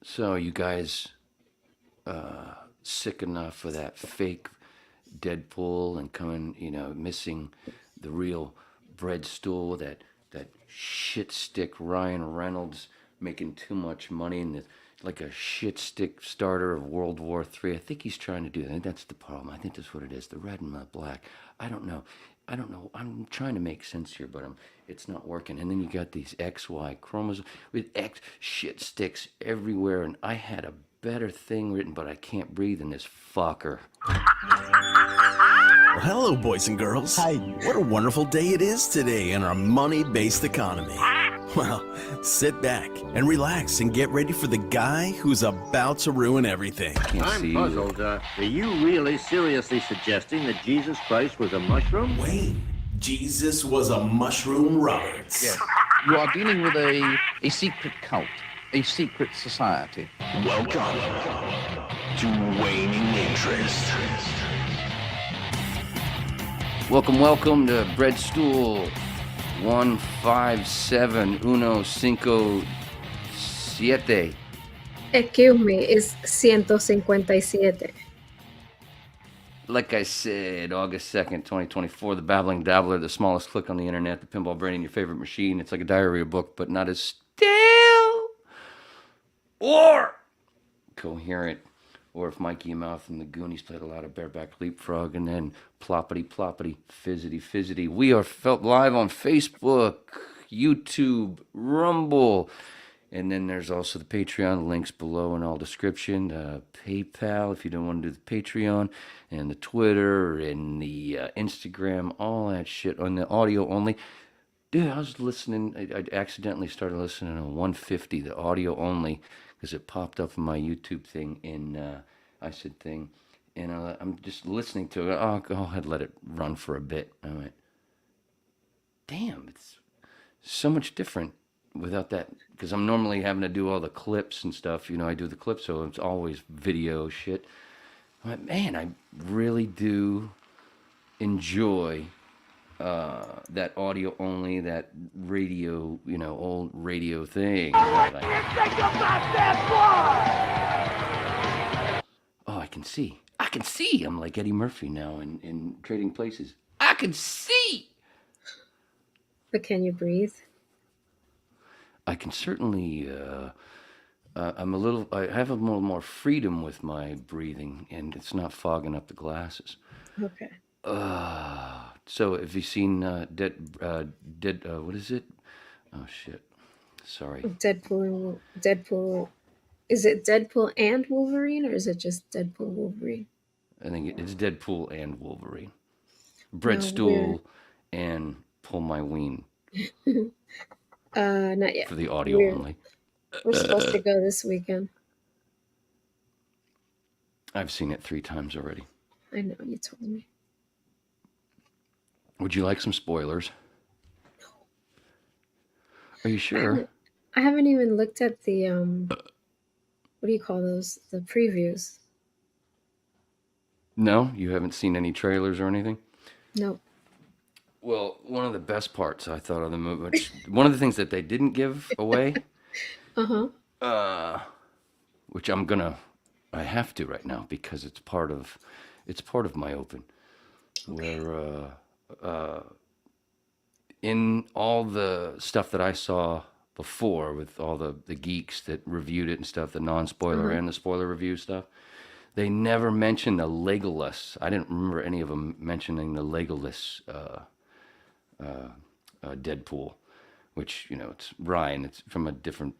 So you guys sick enough of that fake Deadpool and coming, missing the real bread stool, that shit stick Ryan Reynolds making too much money and like a shit stick starter of World War III. I think he's trying to do that. I think that's the problem. I think that's what it is. The red and the black. I don't know. I don't know. I'm trying to make sense here, but it's not working. And then you got these XY chromosomes with X shit sticks everywhere. And I had a better thing written, but I can't breathe in this fucker. Well, hello, boys and girls. Hi. What a wonderful day it is today in our money-based economy. Well, sit back and relax and get ready for the guy who's about to ruin everything. I'm puzzled. Are you really seriously suggesting that Jesus Christ was a mushroom? Wayne, Jesus was a mushroom Roberts. Yes. You are dealing with a secret cult, a secret society. Welcome to Waning Interest. Welcome to Bread Stool 157157. Excuse me, it's 157. Like I said, August 2nd, 2024, the Babbling Dabbler, the smallest click on the internet, the pinball brain in your favorite machine. It's like a diarrhea book, but not as stale or coherent. Or if Mikey Mouth and the Goonies played a lot of bareback leapfrog and then ploppity ploppity, fizzity fizzity. We are felt live on Facebook, YouTube, Rumble. And then there's also the Patreon, links below in all description. PayPal if you don't want to do the Patreon. And the Twitter and the Instagram, all that shit on the audio only. Dude, I was listening. I accidentally started listening on 150, the audio only, because it popped up in my YouTube thing. I said thing. And I'm just listening to it. Oh, go ahead, let it run for a bit. I went, damn, it's so much different without that, because I'm normally having to do all the clips and stuff. I do the clips, so it's always video shit. I'm like, man, I really do enjoy that audio only, that radio, old radio thing. Oh, I can see. I'm like Eddie Murphy now in Trading Places. I can see. But can you breathe? I can certainly, I have a little more freedom with my breathing, and it's not fogging up the glasses. Okay. So have you seen what is it? Oh shit. Sorry. Deadpool. Is it Deadpool and Wolverine, or is it just Deadpool Wolverine? I think it's Deadpool and Wolverine. Breadstool and Pull My Ween. Not yet. For the audio only. We're supposed to go this weekend. I've seen it 3 times already. I know, you told me. Would you like some spoilers? No. Are you sure? I haven't even looked at the what do you call those? The previews. No, you haven't seen any trailers or anything? No. Well, one of the best parts I thought of the movie, one of the things that they didn't give away, which I have to right now because it's part of my open, where in all the stuff that I saw before with all the geeks that reviewed it and stuff, the non-spoiler and the spoiler review stuff, they never mentioned the Legolas. I didn't remember any of them mentioning the Legolas Deadpool, which, it's Ryan. It's from a different,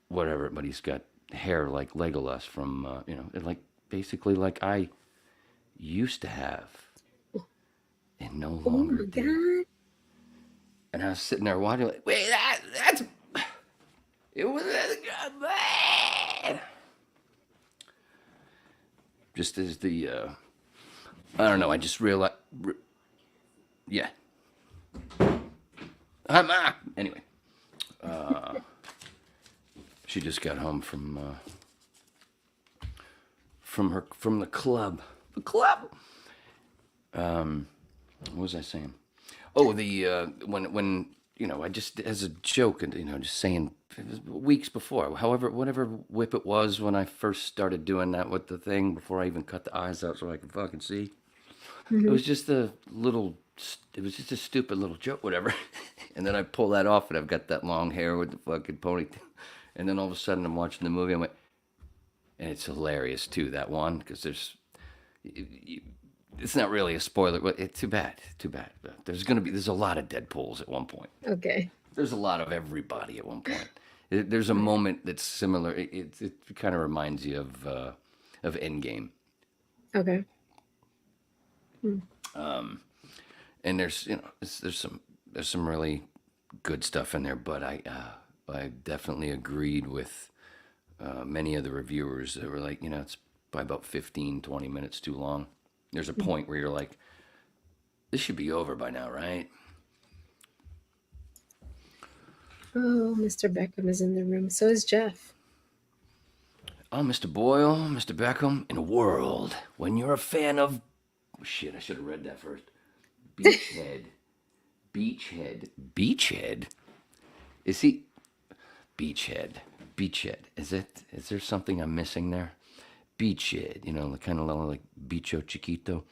whatever, but he's got hair like Legolas from, like basically like I used to have and no longer do. God. And I was sitting there watching, like, wait, that's, it was, man. Just as the, I don't know, I just realized, yeah. Anyway, she just got home from the club. The club. What was I saying? Oh, the when I just as a joke and just saying it was weeks before, however, whatever whip it was when I first started doing that with the thing before I even cut the eyes out so I could fucking see. It Hmm. was just a little. It was just a stupid little joke, whatever. And then I pull that off, and I've got that long hair with the fucking ponytail. And then all of a sudden, I'm watching the movie. I'm like, and it's hilarious too. That one because it's not really a spoiler, but it's too bad. Too bad. But there's a lot of Deadpools at one point. Okay. There's a lot of everybody at one point. There's a moment that's similar. It kind of reminds you of Endgame. Okay. And there's some really good stuff in there, but I definitely agreed with many of the reviewers that were like, it's by about 15, 20 minutes too long. There's a point where you're like, this should be over by now, right? Oh, Mr. Beckham is in the room. So is Jeff. Oh, Mr. Boyle, Mr. Beckham, in a world when you're a fan of... Shit, I should have read that first. Beachhead. Beachhead? Is he... Beachhead. Is there something I'm missing there? Beachhead, kind of like Bicho Chiquito.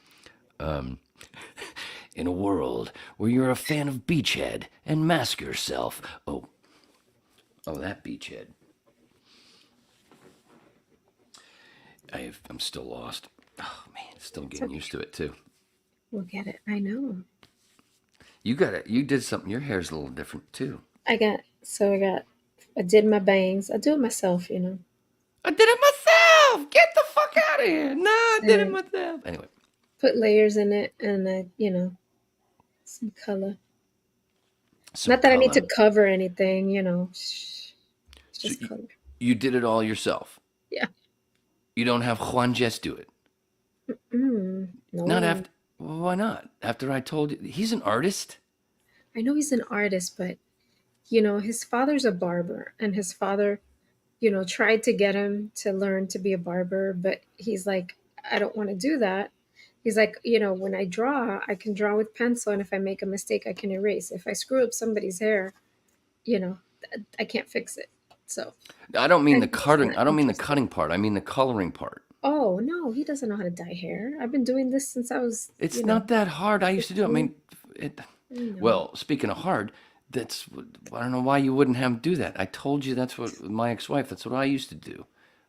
In a world where you're a fan of Beachhead and mask yourself. Oh, that Beachhead. I'm still lost. Oh man, still getting used to it too. We'll get it. I know. You got it. You did something. Your hair's a little different too. I did my bangs. I do it myself, I did it myself. Get the fuck out of here. No, I did it And myself. Anyway, put layers in it and some color. some Not that I need to color. cover anything, It's So just color. you did it all yourself. Yeah. You don't have Juan Jess do it. Not No. after. Why not? After I told you, he's an artist. I know he's an artist, but his father's a barber, and his father, tried to get him to learn to be a barber, but he's like, I don't want to do that. He's like, when I draw, I can draw with pencil, and if I make a mistake, I can erase. If I screw up somebody's hair, I can't fix it. So, I don't mean and the he's cutting. not I don't mean the interested. cutting part. I mean the coloring part. Oh no, he doesn't know how to dye hair. I've been doing this since I was, It's not that hard. I used to do it. I 15. mean, I know. well, speaking of hard, I don't know why you wouldn't have him do that. I told you that's what my ex-wife. That's what I used to do.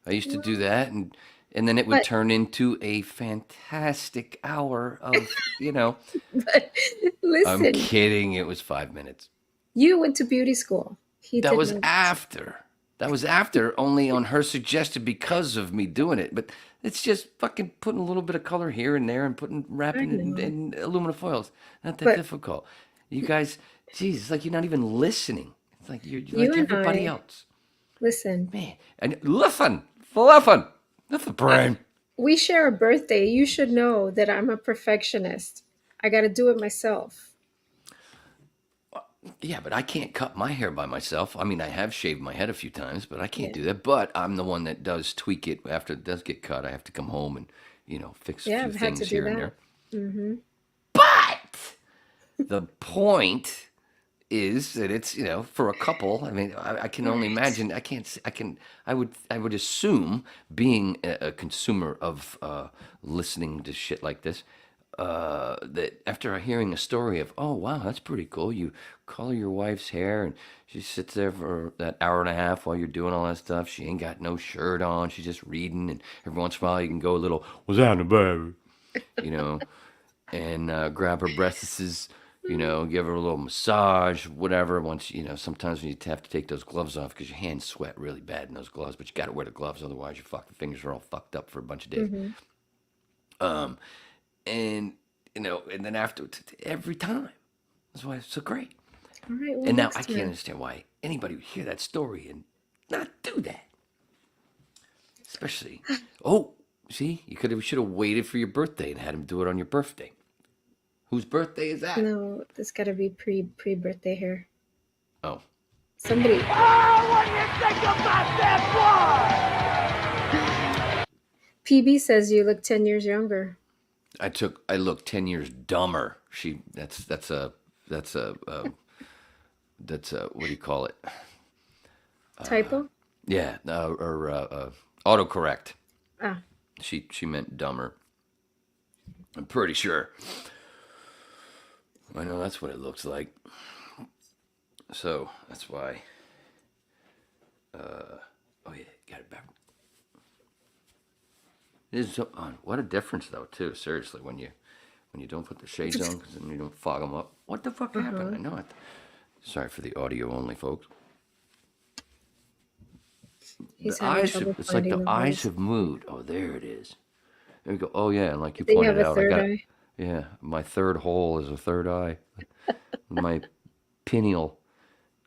I used to do that, and then it would But turn into a fantastic hour of but I'm listen, kidding. It was 5 minutes. you went to beauty school. He That did was not. after. That was after, only on her suggestion because of me doing it. But it's just fucking putting a little bit of color here and there and I wrapping it know. in aluminum foils. Not that But difficult. You guys, geez, it's like you're not even listening. It's like you're you like and everybody I, else. listen, Man, and listen, not the brain. we share a birthday. You should know that I'm a perfectionist. I got to do it myself. Yeah, but I can't cut my hair by myself. I mean, I have shaved my head a few times, but I can't Yeah. do that. But I'm the one that does tweak it after it does get cut. I have to come home and, fix a Yeah, few I've had to things do here and that. there. Hmm. But the point is that it's, for a couple. I mean, I can only Right. imagine. I would assume being a consumer of listening to shit like this, that after hearing a story of, oh wow, that's pretty cool. You color your wife's hair, and she sits there for that hour and a half while you're doing all that stuff. She ain't got no shirt on. She's just reading, and every once in a while you can go a little, what's happening, baby? You know, and grab her breasts, give her a little massage, whatever. Once, sometimes you have to take those gloves off because your hands sweat really bad in those gloves, but you got to wear the gloves, otherwise your fucking fingers are all fucked up for a bunch of days. Hmm. Um, and and then after every time, that's why it's so great. All right. Well, And now I next can't time. understand why anybody would hear that story and not do that. Especially, oh, see, we should have waited for your birthday and had him do it on your birthday. Whose birthday is that? No, this got to be pre birthday hair. Oh, Somebody. PB says you look 10 years younger. I look 10 years dumber. That's a That's what do you call it? Typo? Yeah, or autocorrect. Ah, She meant dumber. I'm pretty sure. I know that's what it looks like. So that's why. Oh yeah, got it back. What a difference though too. Seriously, when you don't put the shades on, because then you don't fog them up. What the fuck happened? I know it. Sorry for the audio only, folks. he's The having eyes trouble have, it's like finding the the eyes holes. have moved. Oh, there it is. There we go. Oh yeah, and like you They have pointed a out, I third got eye. yeah, my third hole is a third eye. My pineal,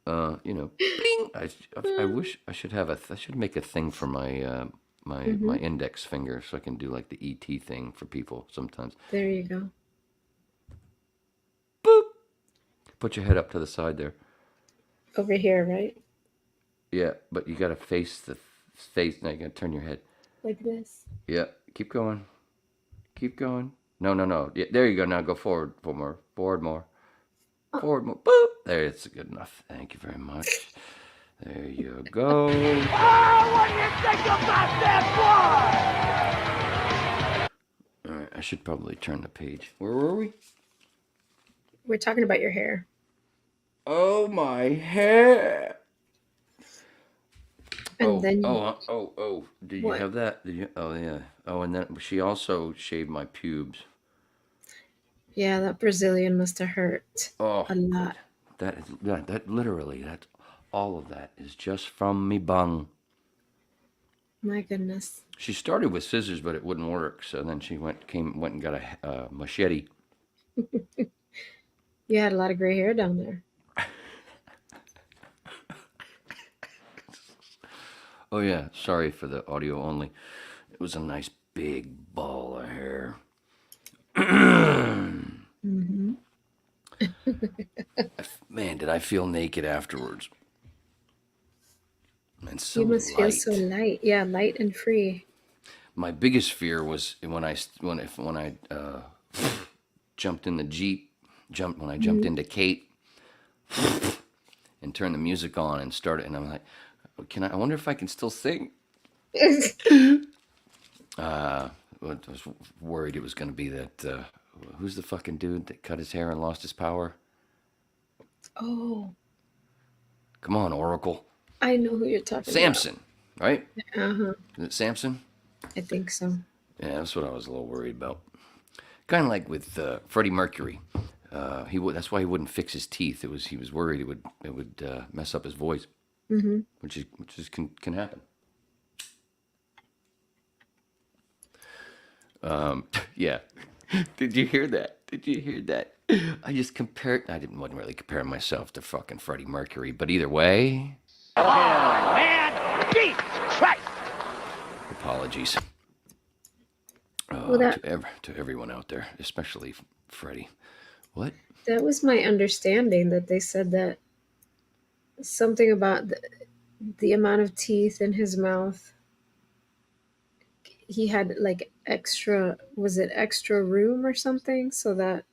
bling. I wish I should have I should make a thing for my my index finger so I can do like the ET thing for people sometimes. There you go. Boop. Put your head up to the side there. Over here, right? Yeah, but you gotta face the face. Now you gotta turn your head. Like this. Yeah, keep going. Keep going. No, no, no. Yeah, there you go. Now go forward. More. Forward more. Forward more. Boop. There, it's good enough. Thank you very much. There you go. Oh, what do you think about that All right, I should probably turn the page. Where were we? We're talking about your hair. Oh, my hair. And then Did you what? have that? Did you? Oh, yeah. Oh, and then she also shaved my pubes. Yeah, that Brazilian must have hurt Oh, a lot. that literally, that's all of that is just from me bung. My goodness. She started with scissors, but it wouldn't work. So then she went and got a machete. You had a lot of gray hair down there. Oh yeah, sorry for the audio only. It was a nice big ball of hair. Mm-hmm. Man, did I feel naked afterwards? And so You must feel light. so light. Yeah, light and free. My biggest fear was when I jumped in the Jeep, when I jumped into Kate, and turned the music on and started, and I'm like, I wonder if I can still sing. I was worried it was going to be that. Who's the fucking dude that cut his hair and lost his power? Oh, Come on, Oracle. I know who you're talking Samson, right? about. Uh-huh. Is it Samson? I think so. Yeah, that's what I was a little worried about. Kind of like with Freddie Mercury. That's why he wouldn't fix his teeth. He was worried it would mess up his voice, which can happen. Yeah. Did you hear that? I just compared. Wasn't really comparing myself to fucking Freddie Mercury, but either way. Oh, man! Jesus Christ! Apologies. Well, that To everyone out there, especially Freddie. What? that was my understanding, that they said that something about the amount of teeth in his mouth. He had like extra, was it extra room or something? So that,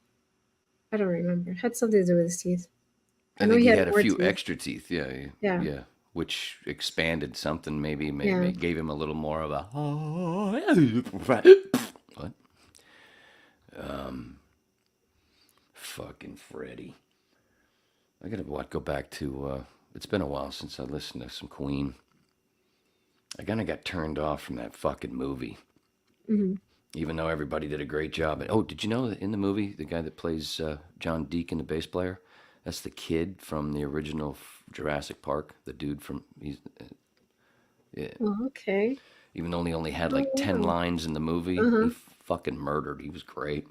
I don't remember. It had something to do with his teeth. I know think he he had had a more few teeth. extra teeth. Yeah. Yeah. Which expanded something, maybe Yeah. gave him a little more of a. What? Fucking Freddie. I gotta go back to. It's been a while since I listened to some Queen. I kind of got turned off from that fucking movie. Mm-hmm. Even though everybody did a great job. Oh, did you know that in the movie, the guy that plays John Deacon, the bass player, that's the kid from the original Jurassic Park. The dude from yeah. Oh, okay. Even though he only had like 10 wow. lines in the movie, he fucking murdered. He was great.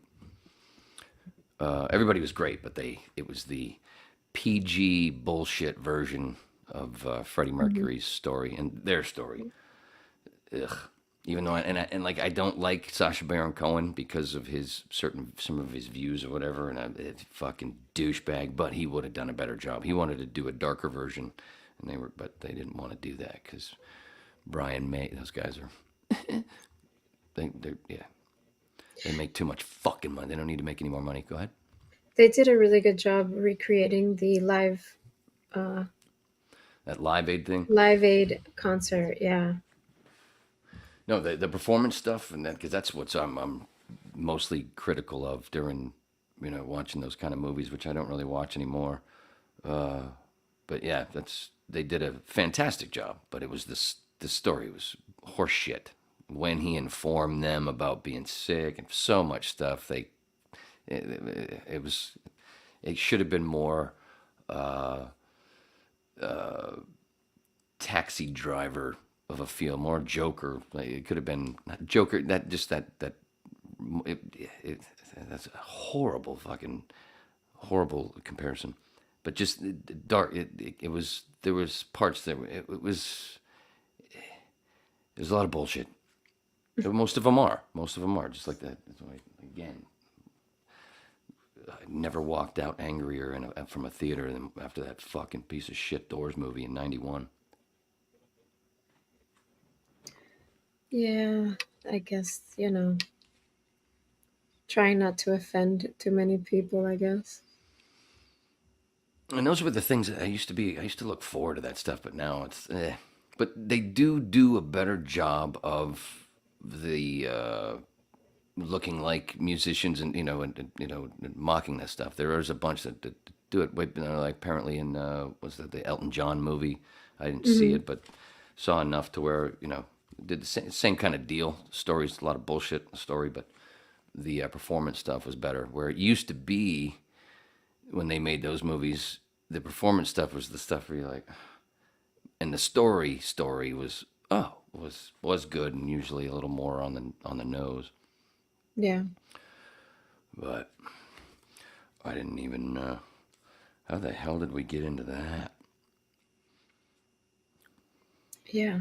Everybody was great, but it was the PG bullshit version of Freddie Mercury's story and their story. Ugh. Even though I don't like Sacha Baron Cohen because of some of his views or whatever, and it's fucking douchebag. But he would have done a better job. He wanted to do a darker version, but they didn't want to do that because Brian May, those guys are they make too much fucking money. They don't need to make any more money. Go ahead. They did a really good job recreating the live uh, That Live Aid thing. Live Aid concert. Yeah. No, the performance stuff, and that because that's what I'm mostly critical of during watching those kind of movies, which I don't really watch anymore. But yeah, they did a fantastic job. But it was the story was horseshit. When he informed them about being sick and so much stuff, it was it should have been more taxi driver of a feel, more Joker. Like, it could have been not Joker. That just that it, it that's a horrible comparison. But just dark. It was there was parts that it was there's a lot of bullshit. Most of them are just like that. Again, I never walked out angrier from a theater than after that fucking piece of shit Doors movie in '91. Yeah. I guess, trying not to offend too many people, I guess. And those were the things that I used to look forward to that stuff, but now it's But they do a better job of the looking like musicians and mocking that stuff. There is a bunch that do it. Like apparently in was that the Elton John movie? I didn't see it, but saw enough to where did the same kind of deal. Stories, a lot of bullshit in the story, but the performance stuff was better. Where it used to be when they made those movies, the performance stuff was the stuff where you're like, and the story was good and usually a little more on the nose. Yeah. But I didn't even how the hell did we get into that? Yeah.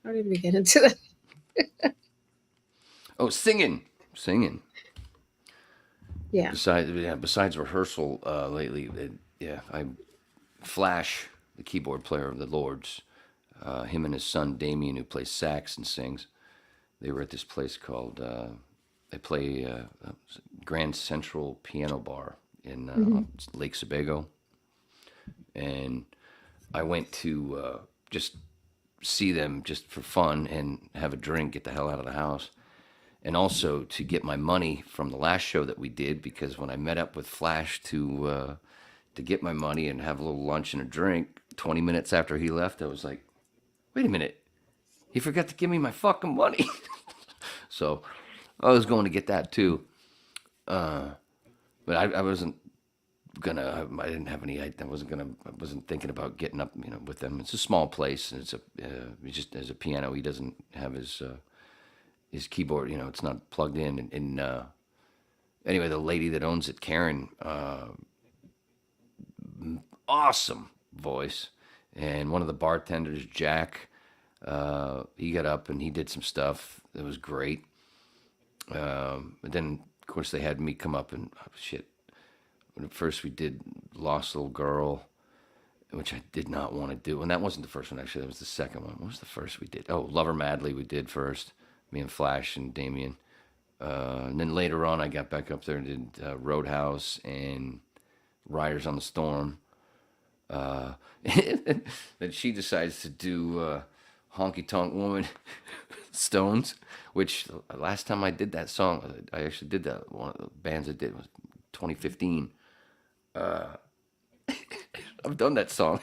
How did we get into that? Oh, singing. Yeah. Besides rehearsal lately, Flash, the keyboard player of the Lords, him and his son Damien, who plays sax and sings, they were at this place called they play Grand Central Piano Bar in Lake Sebago, and I went to just see them just for fun and have a drink, get the hell out of the house. And also to get my money from the last show that we did, because when I met up with Flash to get my money and have a little lunch and a drink, 20 minutes after he left, I was like, wait a minute, he forgot to give me my fucking money. So I was going to get that too. But I wasn't gonna, I didn't have any, I wasn't thinking about getting up, with them. It's a small place, and he just has a piano. He doesn't have his keyboard, it's not plugged in. And anyway, the lady that owns it, Karen, awesome voice. And one of the bartenders, Jack, he got up and he did some stuff that was great. And then, of course, they had me come up and, when first we did Lost Little Girl, which I did not want to do. And that wasn't the first one, actually. That was the second one. What was the first we did? Oh, Love Her Madly we did first. Me and Flash and Damien. And then later on, I got back up there and did Roadhouse and Riders on the Storm. Then she decides to do Honky Tonk Woman Stones, which last time I did that song, I actually did that. One of the bands I did was 2015. I've done that song.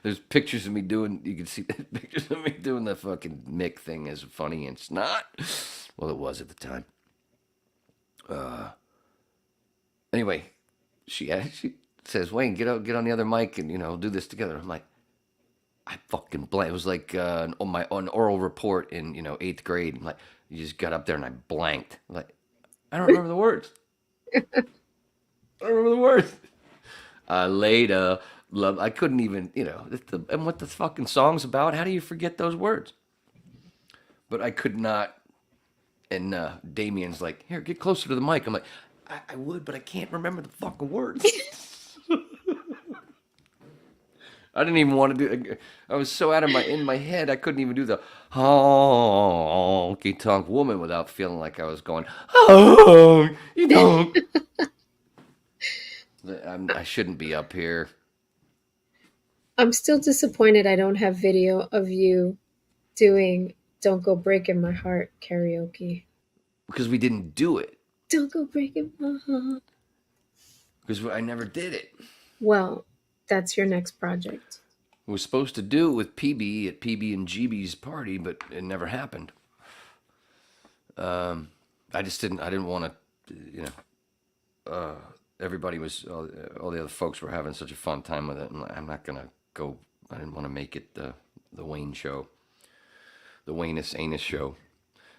There's pictures of me doing, you can see pictures of me doing the fucking Mick thing as funny, and it's not. Well, it was at the time. Anyway, she says, Wayne, get on the other mic and, do this together. I'm like, I fucking blanked. It was like an oral report in, 8th grade. I'm like, you just got up there and I blanked. I'm like, I don't remember the words. I don't remember the words. Later, love. I couldn't even, and what the fucking song's about. How do you forget those words? But I could not. And Damien's like, here, get closer to the mic. I'm like, I would, but I can't remember the fucking words. I didn't even want to do. I was so out of in my head, I couldn't even do the honky tonk woman without feeling like I was going honky tonk. I shouldn't be up here. I'm still disappointed I don't have video of you doing "Don't Go Breaking My Heart" karaoke. Because we didn't do it. Don't go breaking my heart. Because I never did it. Well, that's your next project. We were supposed to do it with PB at PB and GB's party, but it never happened. I just didn't. I didn't want to. Everybody was. All the other folks were having such a fun time with it, and I'm not gonna go. I didn't want to make it the Wayne show, the Wayne's Anus show,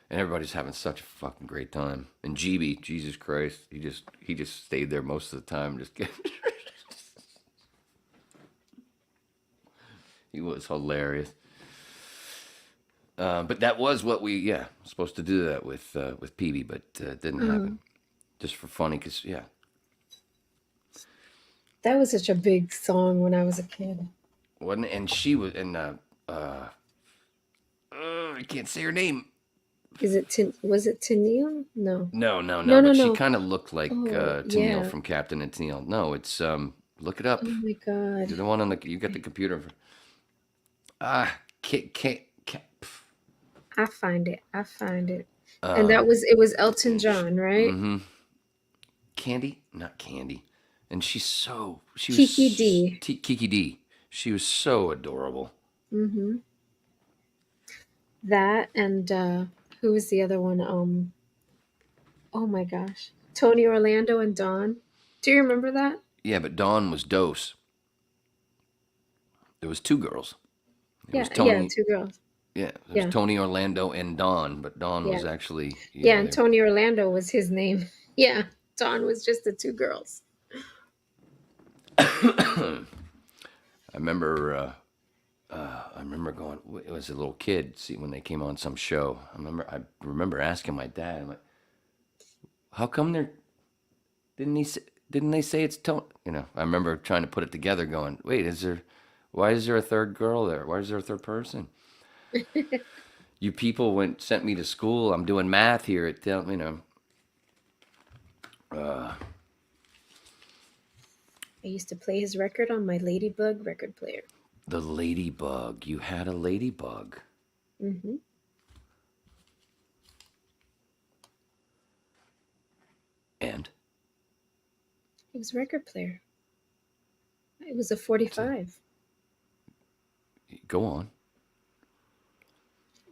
and everybody's having such a fucking great time. And GB, Jesus Christ, he just stayed there most of the time, just getting. He was hilarious. But that was what we, supposed to do that with PB, but it didn't happen. Just for funny, because, That was such a big song when I was a kid. wasn't it? And she was, and I can't say her name. Was it Tennille? No. No, No, but she no. kind of looked like Tennille yeah. from Captain and Tennille. No, it's, look it up. Oh my You're god. the one on you got the computer. Can't. I find it. And it was Elton John, right? Mm-hmm. Candy? Not Candy. And she was Kiki D. Kiki D. She was so adorable. Mm-hmm. That and who was the other one? Oh my gosh. Tony Orlando and Dawn. Do you remember that? Yeah, but Dawn was Dose. There was two girls. It Yeah, was Tony. two girls. Yeah, it was Yeah. Tony Orlando and Dawn, but Dawn was Yeah. actually Yeah, and Tony Orlando was his name. Yeah. Dawn was just the two girls. I remember going. It was a little kid. See, when they came on some show, I remember asking my dad, I'm like, "How come they're? Didn't they say it's Tony?" I remember trying to put it together, going, "Wait, why is there a third girl there? Why is there a third person?" You people sent me to school. I'm doing math here at I used to play his record on my Ladybug record player. the ladybug. You had a ladybug. Mm-hmm. And It was a record player. It was a 45. go on.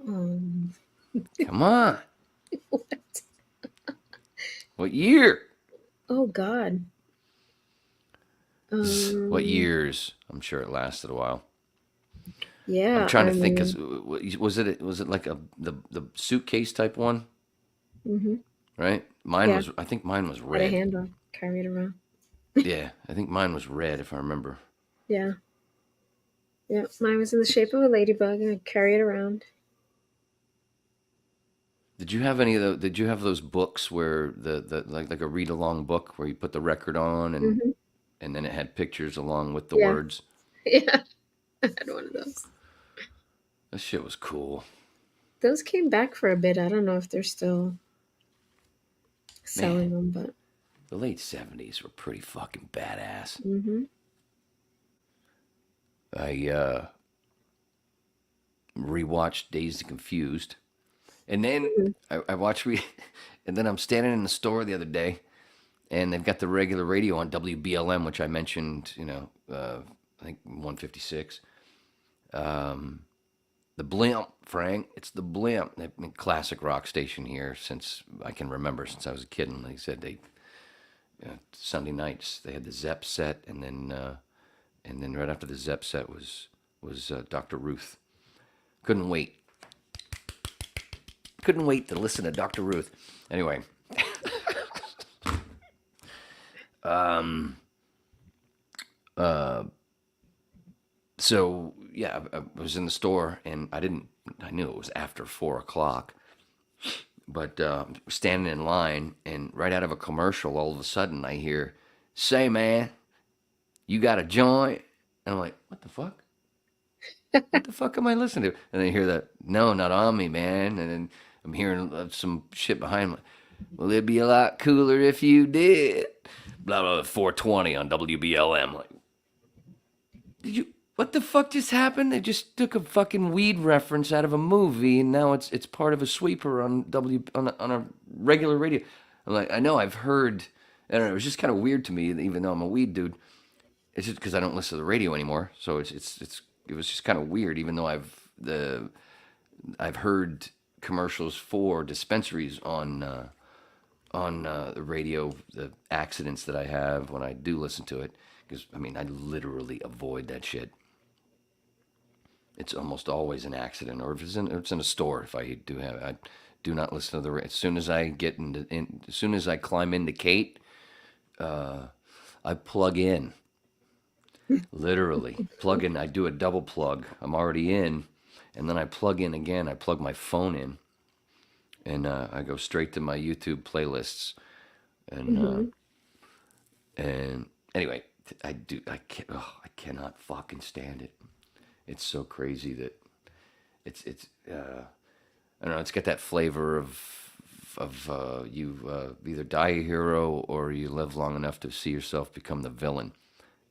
Um, Come on. what? What year? Oh God. What years? I'm sure it lasted a while. Yeah. I'm trying to think. mean, Was it like the suitcase type one? Mm-hmm. Right. Mine Yeah. was. I think mine was Had a red. handle, carry it around. Yeah, I think mine was red if I remember. Yeah. Yeah. Mine was in the shape of a ladybug, and I'd carry it around. Did you have any of those? Did you have those books where the like a read along book where you put the record on Mm-hmm. and then it had pictures along with the Yeah. words? Yeah. I had one of those. That shit was cool. Those came back for a bit. I don't know if they're still selling them, but The late '70s were pretty fucking badass. mm-hmm. I rewatched Dazed and Confused, and then I watched and then I'm standing in the store the other day, and they've got the regular radio on WBLM, which I mentioned. I think 156. The Blimp, Frank. It's the Blimp, the classic rock station here since I can remember, since I was a kid. And they said Sunday nights they had the Zepp set, and then right after the Zepp set was Dr. Ruth. Couldn't wait to listen to Dr. Ruth. Anyway, so yeah, I was in the store and I knew it was after 4:00, but standing in line, and right out of a commercial, all of a sudden I hear, "Say man, you got a joint?" And I'm like, what the fuck? What the fuck am I listening to? And I hear that, "No, not on me, man." And then I'm hearing some shit behind me. "Well, it'd be a lot cooler if you did." Blah, blah, 420 on WBLM. Like, what the fuck just happened? They just took a fucking weed reference out of a movie, and now it's part of a sweeper on on a regular radio. I'm like, I know I've heard. I don't know. It was just kind of weird to me, even though I'm a weed dude. It's just because I don't listen to the radio anymore, so it was just kind of weird, even though I've heard commercials for dispensaries on the radio, the accidents that I have when I do listen to it, because I mean I literally avoid that shit. It's almost always an accident, or if it's in a store. If I do not listen to the radio. As soon as as soon as I climb into Kate, I plug in. Literally plug in. I do a double plug. I'm already in, and then I plug in again. I plug my phone in, and I go straight to my YouTube playlists, and and anyway, I cannot fucking stand it. It's so crazy that it's I don't know. It's got that flavor of you either die a hero or you live long enough to see yourself become the villain.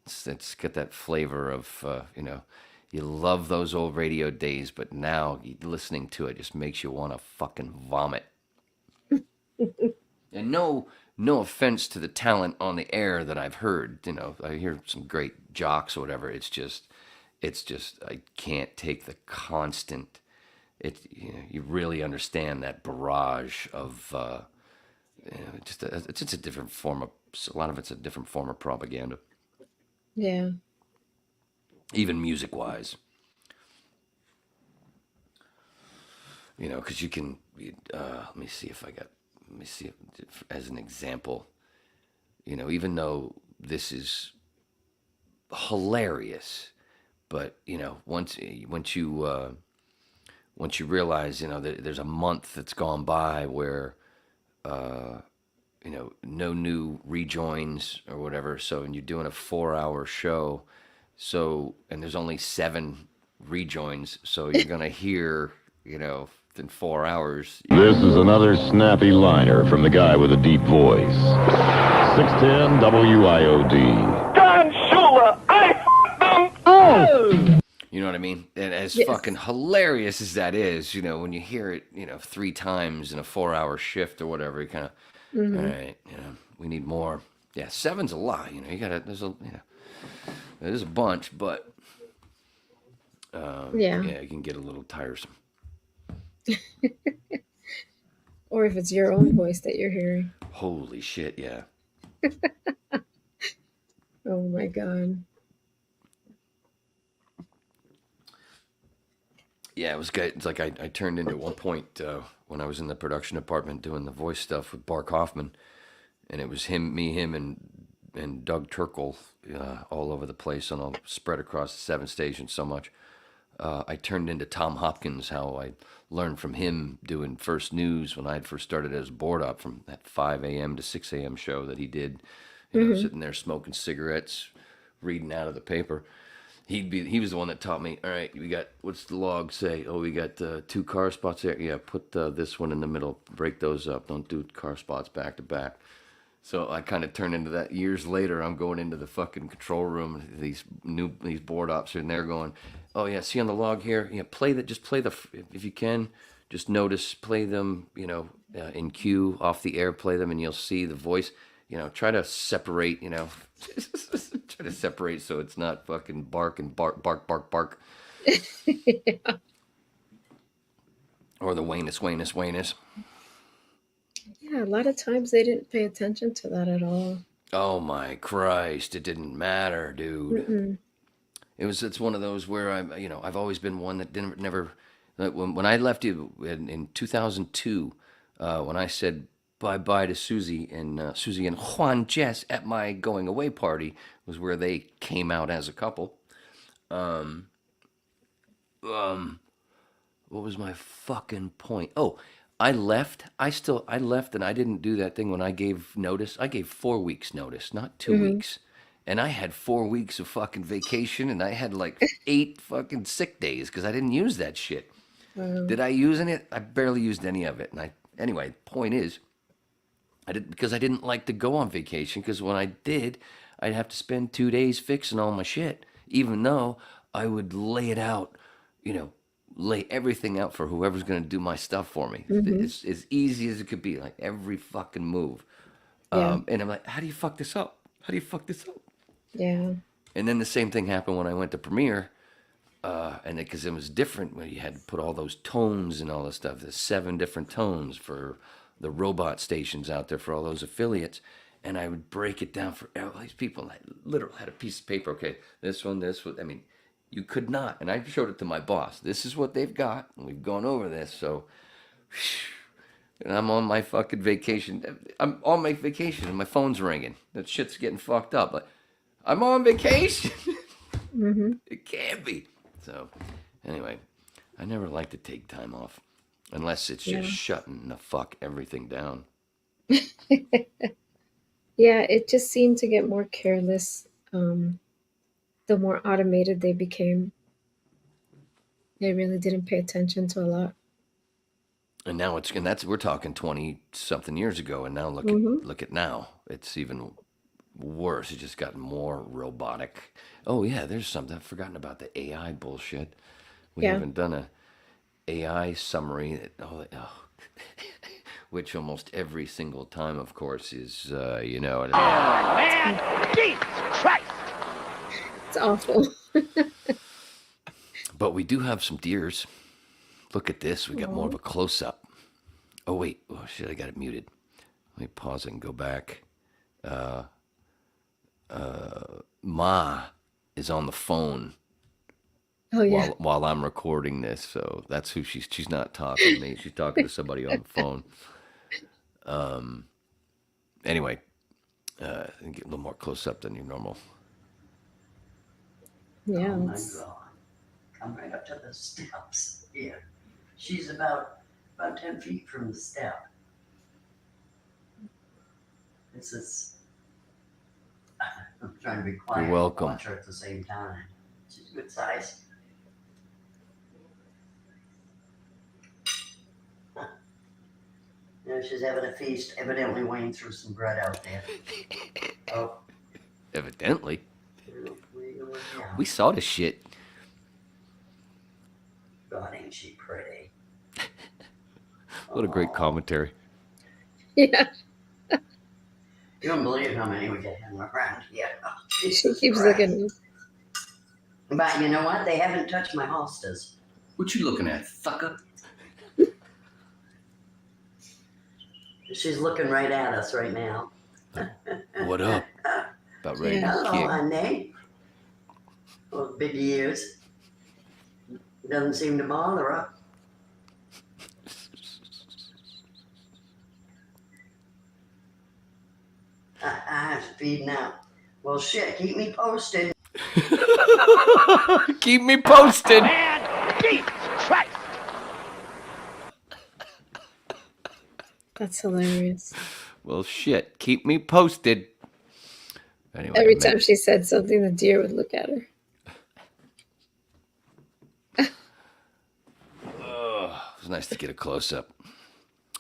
It's got that flavor of, you love those old radio days, but now listening to it just makes you want to fucking vomit. And no offense to the talent on the air that I've heard. I hear some great jocks or whatever. It's just I can't take the constant. You really understand that barrage of, it's just a different form of. A lot of it's a different form of propaganda. Yeah. Even music-wise, because you can. Let me see if as an example. Even though this is hilarious, but once you realize that there's a month that's gone by where no new rejoins or whatever. So, and you're doing a 4-hour show. So, and there's only 7 rejoins. So you're going to hear, in 4 hours. This is another snappy liner from the guy with a deep voice. 610 WIOD. Don Shula, I f***ed them. Oh! You know what I mean? And as Yes. fucking hilarious as that is, when you hear it, 3 times in a 4-hour shift or whatever, you kind of, all right, we need more. Yeah, 7's a lot. You gotta. There's a bunch, but Yeah. it can get a little tiresome. Or if it's your own voice that you're hearing. Holy shit, yeah. Oh my God. Yeah, it was good. It's like I turned into at one point when I was in the production department doing the voice stuff with Bark Hoffman, and it was him, and Doug Turkle all over the place and all spread across the 7 stations so much. I turned into Tom Hopkins, how I learned from him doing First News when I had first started as board op from that 5 a.m. to 6 a.m. show that he did, sitting there smoking cigarettes, reading out of the paper. He was the one that taught me, all right, we got, what's the log say? Oh, we got 2 car spots there. Yeah, put this one in the middle, break those up. Don't do car spots back to back. So I kind of turned into that. Years later, I'm going into the fucking control room. These board ops are in there going, oh yeah, see on the log here? Yeah, just play the, if you can, just notice, play them, in cue, off the air, play them, and you'll see the voice. Try to separate, try to separate so it's not fucking bark and bark, bark, bark, bark. Yeah. Or the Wanus. Yeah, a lot of times they didn't pay attention to that at all. Oh my Christ, it didn't matter, dude. Mm-mm. It's one of those where I've always been one that never, when I left you in 2002, when I said bye-bye to Susie and Juan Jess at my going away party was where they came out as a couple. What was my fucking point? Oh, I left. I left, and I didn't do that thing when I gave notice. I gave 4 weeks notice, not 2 weeks. And I had 4 weeks of fucking vacation, and I had like 8 fucking sick days because I didn't use that shit. Did I use any? I barely used any of it. And anyway, point is, I didn't like to go on vacation because when I did, I'd have to spend 2 days fixing all my shit, even though I would lay it out, you know, lay everything out for whoever's going to do my stuff for me. It's as easy as it could be, like every fucking move. Yeah. And I'm like, how do you fuck this up? How do you fuck this up? Yeah. And then the same thing happened when I went to Premiere. And because it was different when you had to put all those tones and all this stuff. There's 7 different tones for the robot stations out there for all those affiliates. And I would break it down for all these people. I literally had a piece of paper. Okay, this one. I mean, you could not. And I showed it to my boss. This is what they've got. And we've gone over this. So, and I'm on my fucking vacation. I'm on my vacation and my phone's ringing. That shit's getting fucked up. Like, I'm on vacation. It can't be. So, anyway, I never like to take time off unless it's just shutting the fuck everything down. Yeah, it just seemed to get more careless the more automated they became. They really didn't pay attention to a lot. And now we're talking 20 something years ago, and now look at now. It's even worse. It's just gotten more robotic. Oh yeah, there's something I've forgotten about the AI bullshit. We haven't done a AI summary. Which almost every single time, of course, is Man, Jesus Christ! It's awful. But we do have some deers. Look at this. We got more of a close up. Oh wait. Oh shit! I got it muted. Let me pause it and go back. Ma is on the phone Oh yeah. while I'm recording this, so that's who she's not talking to me. She's talking to somebody on the phone. Anyway, get a little more close up than your normal. Yeah. Oh my God. Come right up to the steps here. She's about 10 feet from the step. This is, I'm trying to be quiet. You're welcome. And watch her at the same time. She's a good size. You know, she's having a feast. Evidently Wayne threw some bread out there. Oh. Evidently. Yeah. We saw this shit. God, ain't she pretty? What a great commentary. Yeah. You don't believe how many we get him around here. Oh, She Jesus keeps Christ. looking. But you know what? They haven't touched my hostas. What you looking at, fucker? She's looking right at us right now. What up? About ready to Hello, kick. honey. Those big ears. Doesn't seem to bother her. I'm feeding out. Well, shit, keep me posted. Keep me posted. Man, Jesus Christ! That's hilarious. Well, shit. Keep me posted. Anyway, Every time she said something, the deer would look at her. it was nice to get a close up.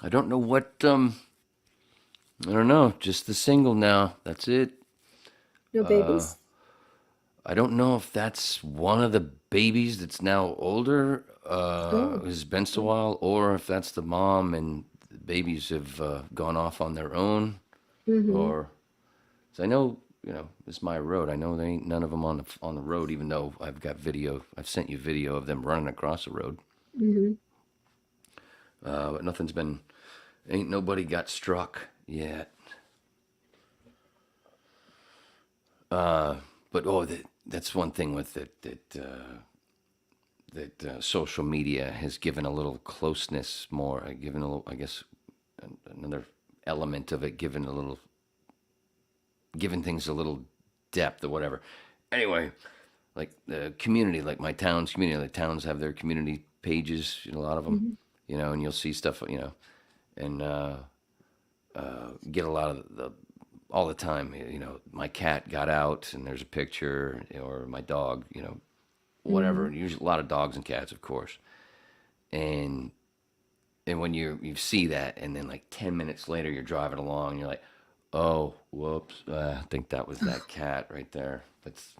I don't know what. I don't know. Just the single now. That's it. No babies. I don't know if that's one of the babies that's now older, who's been so a while, or if that's the mom and the babies have gone off on their own, or. So I know, it's my road. I know there ain't none of them on the road, even though I've got video. I've sent you video of them running across the road. But nothing's been. Ain't nobody got struck yet. But that's one thing with it that social media has given a little closeness more, given a little, I guess, another element of it, given things a little depth or whatever. Anyway, like the community, like my town's community, the towns have their community pages, a lot of them, and you'll see stuff, and get a lot of all the time, my cat got out and there's a picture, or my dog, whatever. Usually a lot of dogs and cats, of course. And when you see that, and then like 10 minutes later you're driving along and you're like, oh, whoops, I think that was that cat right there. That's,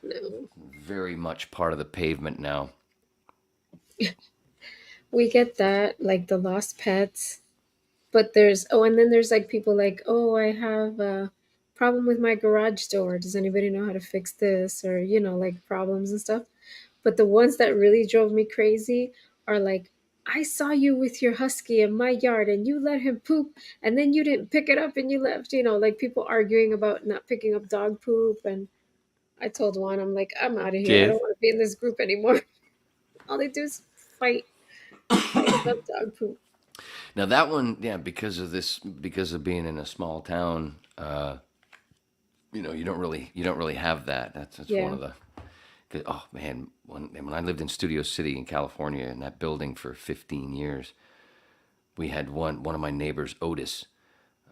No. Very much part of the pavement now. We get that, like the lost pets. But and then there's like people like, oh, I have a problem with my garage door. Does anybody know how to fix this? Or, like problems and stuff. But the ones that really drove me crazy are like, I saw you with your husky in my yard and you let him poop and then you didn't pick it up and you left, like people arguing about not picking up dog poop. And I told one, I'm like, I'm out of here. I Yes. don't want to be in this group anymore. All they do is fight about dog poop. Now that one, yeah, because of being in a small town, you don't really have that. That's one Yeah. of the. Oh man, when I lived in Studio City in California in that building for 15 years, we had one of my neighbors, Otis,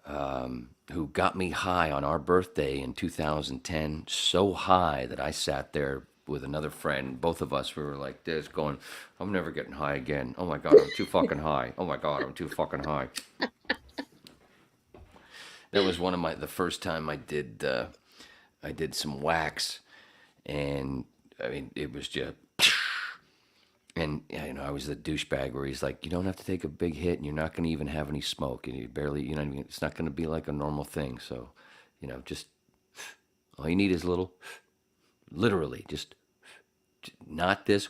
who got me high on our birthday in 2010, so high that I sat there with another friend. Both of us, we were like this, going, I'm never getting high again. Oh my God, I'm too fucking high. Oh my God, I'm too fucking high. That was the first time I did some wax. And I mean, it was just, and I was the douchebag where he's like, you don't have to take a big hit and you're not going to even have any smoke. And you barely, what I mean? It's not going to be like a normal thing. So, just all you need is literally, just not this,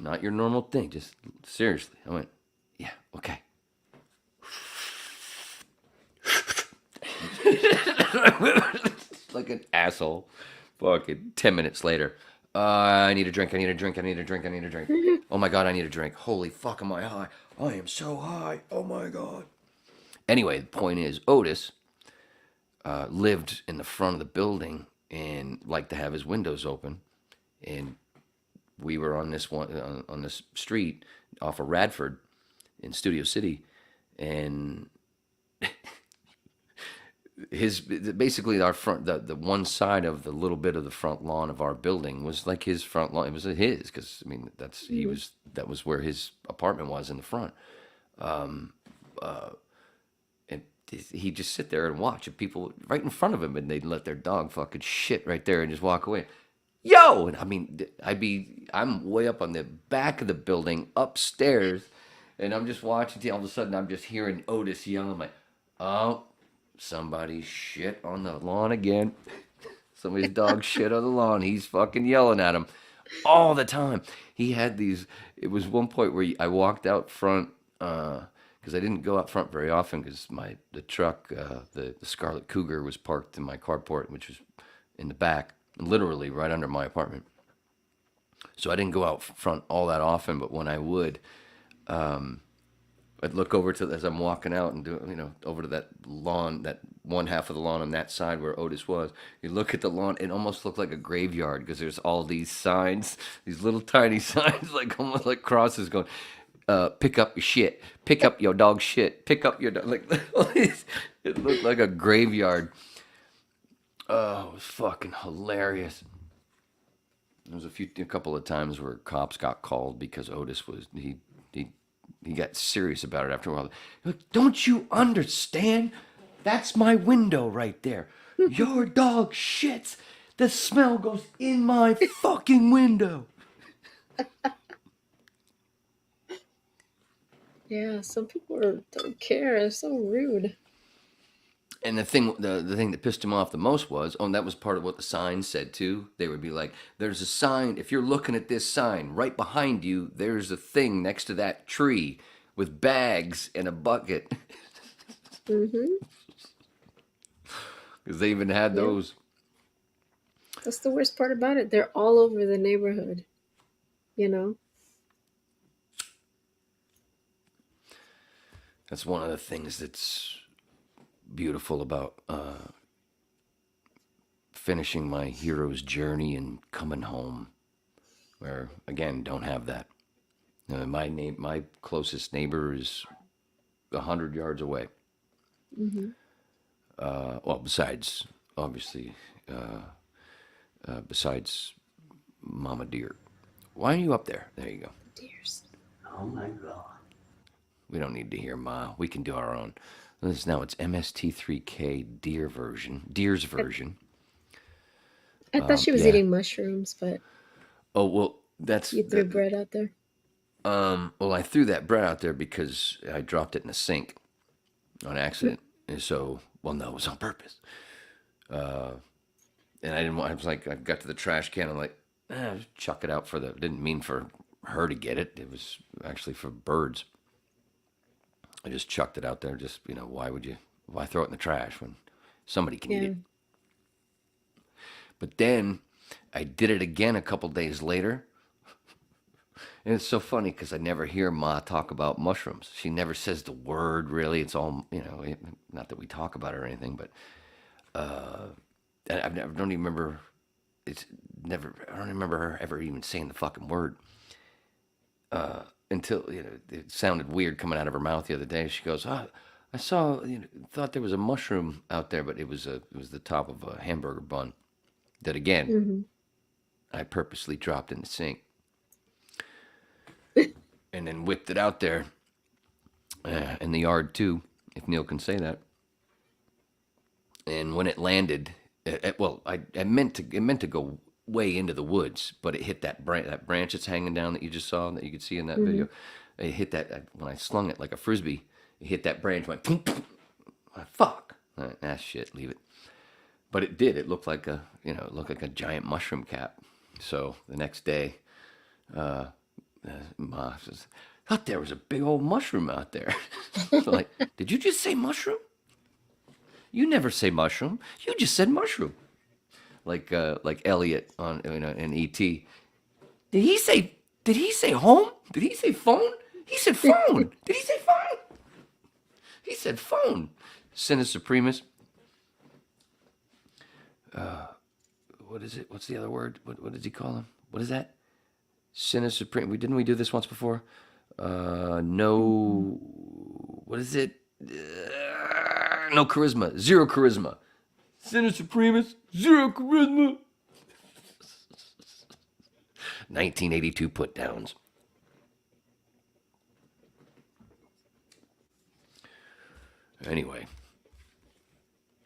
not your normal thing. Just seriously. I went, yeah, okay. Like an asshole. Fucking 10 minutes later. I need a drink. Oh my God, I need a drink. Holy fuck, am I high? I am so high. Oh my God. Anyway, the point is, Otis lived in the front of the building and liked to have his windows open. And we were on this street off of Radford in Studio City. And basically our front, the one side of the little bit of the front lawn of our building was like his front lawn. It was his because I mean that was where his apartment was in the front. And he'd just sit there and watch, and people right in front of him, and they'd let their dog fucking shit right there and just walk away. Yo, and I mean I'm way up on the back of the building upstairs, and I'm just watching. Till all of a sudden I'm just hearing Otis yelling. I'm like, oh. Somebody shit on the lawn again. Somebody's dog shit on the lawn. He's fucking yelling at him all the time. He had these. It was one point where I walked out front because I didn't go out front very often because the truck, the Scarlet Cougar, was parked in my carport, which was in the back, literally right under my apartment. So I didn't go out front all that often. But when I would, I'd look over as I'm walking out and over to that lawn, that one half of the lawn on that side where Otis was. You look at the lawn, it almost looked like a graveyard because there's all these signs, these little tiny signs, like almost like crosses going, pick up your shit, pick up your dog shit, pick up your dog. Like, it looked like a graveyard. Oh, it was fucking hilarious. There was a couple of times where cops got called because Otis he got serious about it after a while. Like, don't you understand? That's my window right there. Your dog shits. The smell goes in my fucking window. Yeah, some people don't care. It's so rude. And the thing that pissed him off the most was, and that was part of what the sign said too. They would be like, there's a sign, if you're looking at this sign, right behind you, there's a thing next to that tree with bags and a bucket. Mm-hmm. Because they even had those. That's the worst part about it. They're all over the neighborhood, That's one of the things that's beautiful about finishing my hero's journey and coming home, where again don't have that. My closest neighbor is 100 yards away. Mm-hmm. Well, besides obviously, besides Mama Deer. Why are you up there? There you go. Deers. Oh my God. We don't need to hear Ma. We can do our own. Now it's MST3K Deer's version. I thought she was Yeah. eating mushrooms, but Oh well, that's you threw bread out there. well, I threw that bread out there because I dropped it in the sink on accident, and so well, no, it was on purpose. And I didn't want. I was like, I got to the trash can. I'm like, just chuck it out for the. Didn't mean for her to get it. It was actually for birds. I just chucked it out there. Just why would you? Why throw it in the trash when somebody can eat Yeah. it? But then I did it again a couple days later. And it's so funny because I never hear Ma talk about mushrooms. She never says the word really. It's all, not that we talk about it or anything, but I don't even remember. It's never. I don't remember her ever even saying the fucking word until it sounded weird coming out of her mouth the other day. She goes, "Oh, I saw. Thought there was a mushroom out there, but it was the top of a hamburger bun that again Hmm. I purposely dropped in the sink and then whipped it out there in the yard too, if Neil can say that. And when it landed, well, I meant to go way into the woods, but it hit that branch that's hanging down that you just saw that you could see in that video. It hit that when I slung it like a frisbee. It hit that branch, went boom, boom. Fuck. Shit, leave it. But it did. It looked like it looked like a giant mushroom cap. So the next day, Ma says, "Thought there was a big old mushroom out there." Like, did you just say mushroom? You never say mushroom. You just said mushroom. Like Elliot on in E.T. Did he say home? Did he say phone? He said phone. Did he say phone? He said phone. Sinus Supremus. What is it? What's the other word? What does he call him? What is that? Sinus Supreme. Didn't we do this once before? No. What is it? No charisma. Zero charisma. Sinus Supremus. Zero charisma. 1982 put downs. Anyway.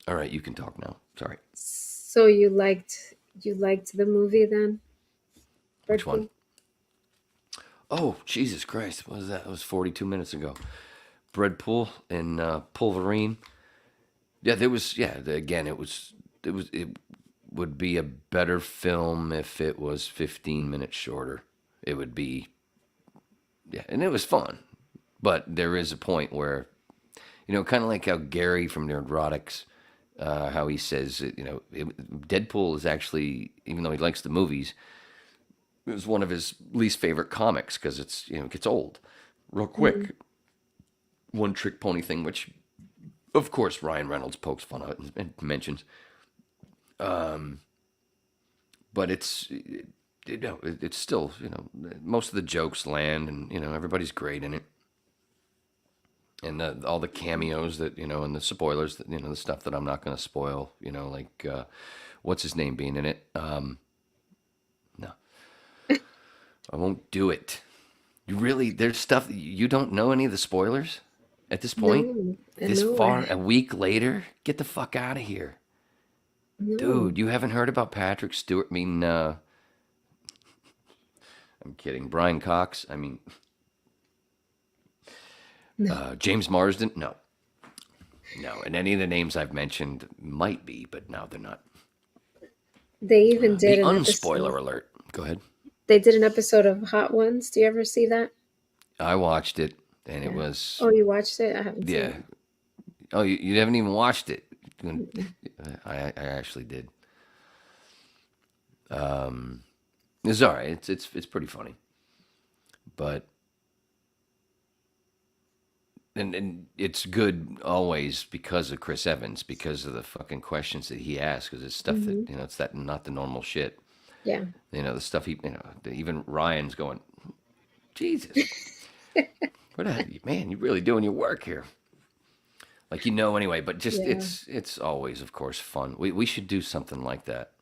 All right, you can talk now. Sorry. So you liked the movie then? Which one? Deadpool? Oh, Jesus Christ. What was that? That was 42 minutes ago. Breadpool and Wolverine. Yeah, it would be a better film if it was 15 minutes shorter. It would be, yeah, and it was fun. But there is a point where, kind of like how Gary from Neurotics, how he says, Deadpool is actually, even though he likes the movies, it was one of his least favorite comics because it's, it gets old real quick. One trick pony thing, which, of course, Ryan Reynolds pokes fun at and mentions. But it's still, most of the jokes land and, everybody's great in it. And all the cameos that, and the spoilers that, the stuff that I'm not going to spoil, like, what's his name being in it? No, I won't do it. There's stuff, you don't know any of the spoilers at this point? No, This no, far, a week later? Get the fuck out of here. no. Dude, you haven't heard about Patrick Stewart? I'm kidding. Brian Cox? James Marsden? No. No, and any of the names I've mentioned might be, but no, they're not. They even did The an unspoiler episode. alert. Go ahead. They did an episode of Hot Ones. Do you ever see that? I watched it, and it Yeah. was... Oh, you watched it? I haven't seen Yeah. it. Oh, you haven't even watched it. I actually did. It's all right. It's pretty funny, but and it's good always because of Chris Evans, because of the fucking questions that he asks, because it's stuff that it's that not the normal shit. Yeah. The stuff that even Ryan's going, Jesus, man, you're really doing your work here. Like, anyway, but just Yeah. it's always, of course, fun. We should do something like that.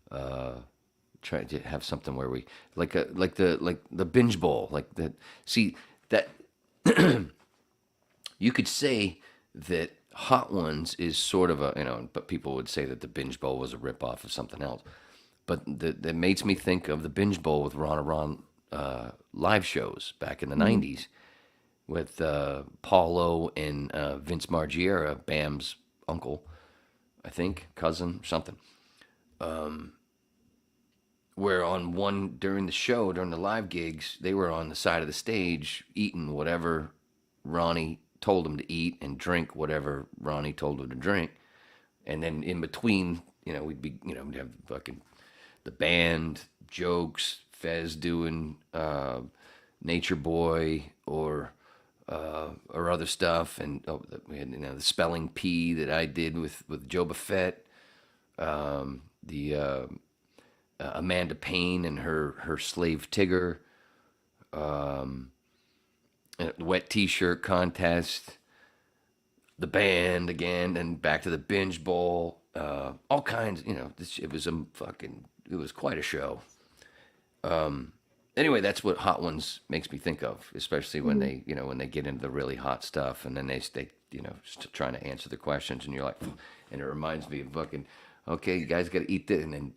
Try to have something where we like the binge bowl, like that. See that you could say that Hot Ones is sort of but people would say that the binge bowl was a ripoff of something else. but that makes me think of the Binge Bowl with Ron Aron live shows back in the 90s with Paulo and Vince Margiera, Bam's uncle, I think, cousin, something. Where on one, during the show, during the live gigs, they were on the side of the stage eating whatever Ronnie told them to eat and drink whatever Ronnie told them to drink. And then in between, we'd be, we'd have fucking the band, jokes, Fez doing Nature Boy or other stuff. And we had, the spelling P that I did with Joe Buffett. The Amanda Payne and her slave Tigger, wet T-shirt contest, the band again, and back to the Binge Bowl, all kinds. It was quite a show. Anyway, that's what Hot Ones makes me think of, especially when they when they get into the really hot stuff, and then they trying to answer the questions, and you're like, and it reminds me of fucking, okay, you guys got to eat this, and then.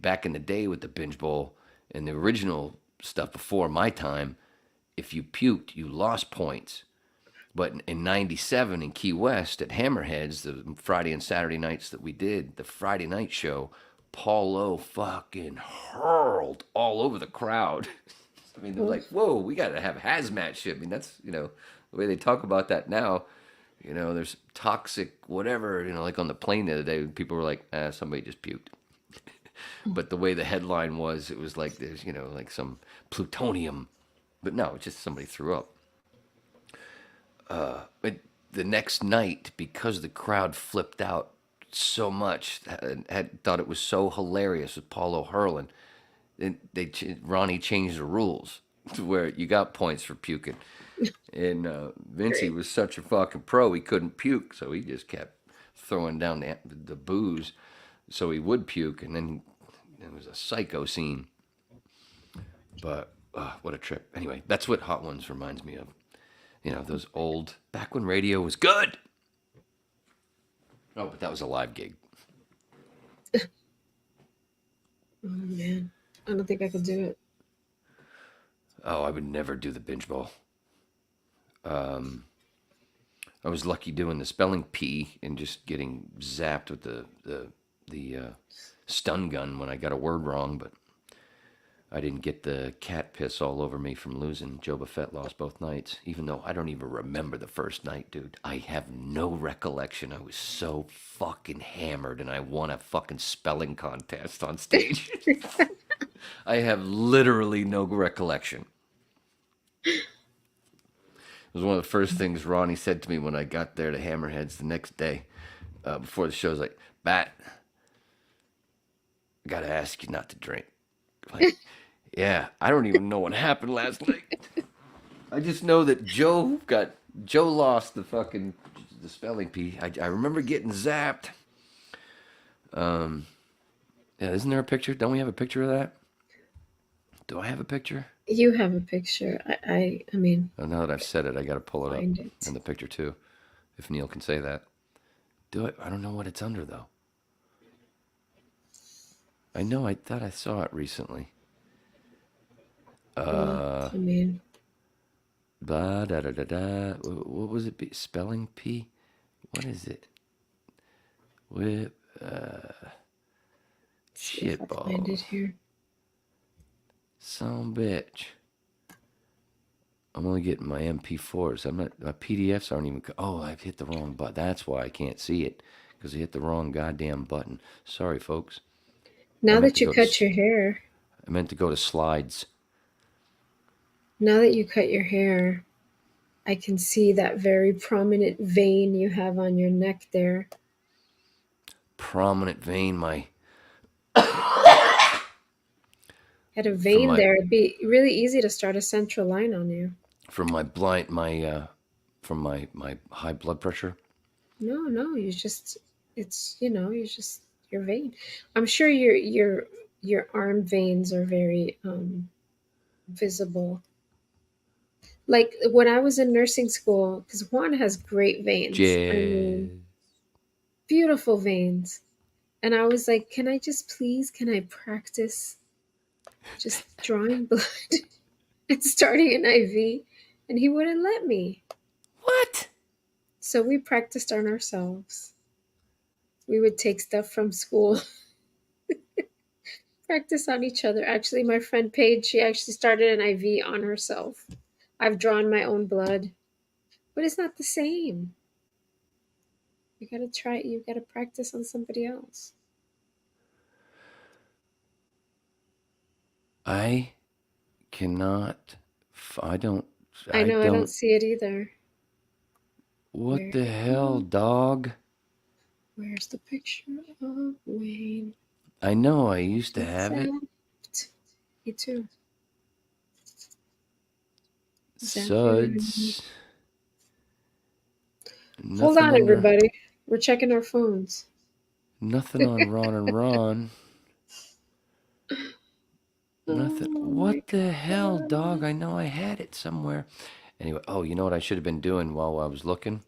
Back in the day with the Binge Bowl and the original stuff before my time, if you puked, you lost points. But in 97 in Key West at Hammerheads, the Friday and Saturday nights that we did, the Friday night show, Paulo fucking hurled all over the crowd. I mean, they're like, whoa, we got to have hazmat shit. I mean, that's, the way they talk about that now. There's toxic whatever, like on the plane the other day, people were like, somebody just puked. But the way the headline was, it was like there's, like some plutonium. But no, it's just somebody threw up. But the next night, because the crowd flipped out so much, had thought it was so hilarious with Paulo hurling, Ronnie changed the rules to where you got points for puking. And Vincey was such a fucking pro, he couldn't puke, so he just kept throwing down the booze. So he would puke, and then it was a psycho scene. But what a trip. Anyway, that's what Hot Ones reminds me of. Those old, back when radio was good. Oh, but that was a live gig. Oh, man. I don't think I could do it. Oh, I would never do the Binge Bowl. I was lucky doing the spelling P and just getting zapped with the stun gun when I got a word wrong, but I didn't get the cat piss all over me from losing. Joe Buffett lost both nights, even though I don't even remember the first night, dude. I have no recollection. I was so fucking hammered, and I won a fucking spelling contest on stage. I have literally no recollection. It was one of the first things Ronnie said to me when I got there to Hammerheads the next day before the show. Was like, Bat, I got to ask you not to drink. Like, yeah, I don't even know what happened last night. I just know that Joe lost the spelling bee. I remember getting zapped. Yeah, isn't there a picture? Don't we have a picture of that? Do I have a picture? You have a picture. I mean. Oh, now that I've said it, I got to pull it up Find it. in the picture too. If Neil can say that. Do it. I don't know what it's under though. I know. I thought I saw it recently. I mean. Blah, da, da, da, da. What was it? Spelling P? What is it? With shit balls. Find it here. Some bitch. I'm only getting my MP4s. My PDFs aren't even. Oh, I've hit the wrong button. That's why I can't see it, because I hit the wrong goddamn button. Sorry, folks. Now that you cut your hair. I meant to go to slides. Now that you cut your hair, I can see that very prominent vein you have on your neck there. Prominent vein, my. Had a vein there. It'd be really easy to start a central line on you. From my from my high blood pressure. No, it's your vein. I'm sure your arm veins are very visible. Like when I was in nursing school, because Juan has great veins. I mean, beautiful veins. And I was like, can I practice just drawing blood and starting an IV? And he wouldn't let me. What? So we practiced on ourselves. We would take stuff from school, practice on each other. Actually, my friend Paige, she actually started an IV on herself. I've drawn my own blood, but it's not the same. You gotta practice on somebody else. I cannot. I don't. I know, I don't see it either. What Where- the hell, dog? Where's the picture of Wayne? I know. I used to have it. Me too. Suds. Hold on, Nothing everybody. We're checking our phones. Nothing on Ron and Ron. Nothing. Oh my What the hell, God. dog? I know I had it somewhere. Anyway, oh, you know what I should have been doing while I was looking?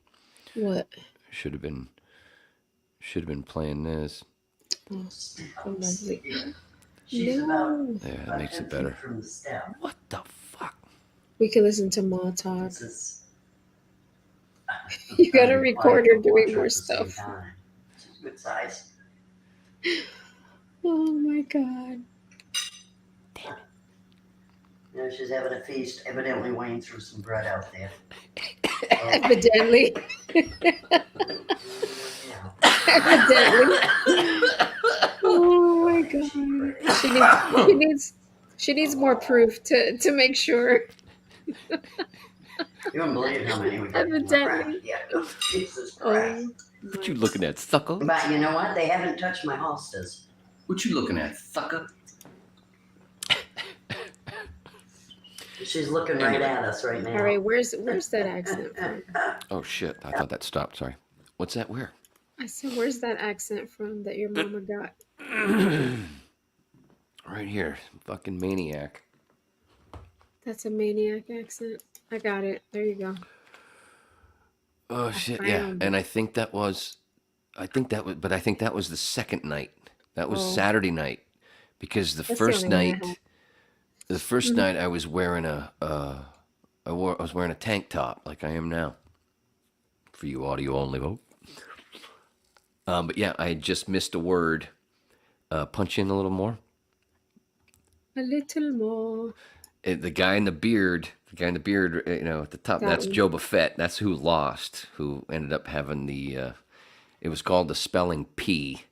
What? Should have been playing this. Oh, so lovely. She's about Yeah, that makes 10 it better. feet from the step. What the fuck? We can listen to Ma talk. This is, You gotta I'm record quiet her but doing watch more at the same stuff. time. She's good size. Oh my God. You know, she's having a feast. Evidently, Wayne threw some bread out there. Evidently. Yeah. Evidently. Oh my God. She needs more proof to make sure. You wouldn't believe how many we got. Evidently. Yeah. Jesus Christ. Oh. What you looking at, sucker? But you know what? They haven't touched my hostas. What you looking at, sucker? She's looking right at us right now. All right, where's that accent from? Oh shit! I thought that stopped. Sorry. What's that? Where? I said, where's that accent from that your mama got? Right here, fucking maniac. That's a maniac accent. I got it. There you go. Oh shit! Yeah, found and I think that was the second night. That was Oh. Saturday night, because the That's the first only one I night, have. the 1st Mhm. night I was wearing I was wearing a tank top like I am now. For you audio only folk. But yeah, I had just missed a word. Punch in a little more. A little more. The guy in the beard, at the top, That that's one. Joe Buffett. That's who lost, who ended up having it was called the spelling P.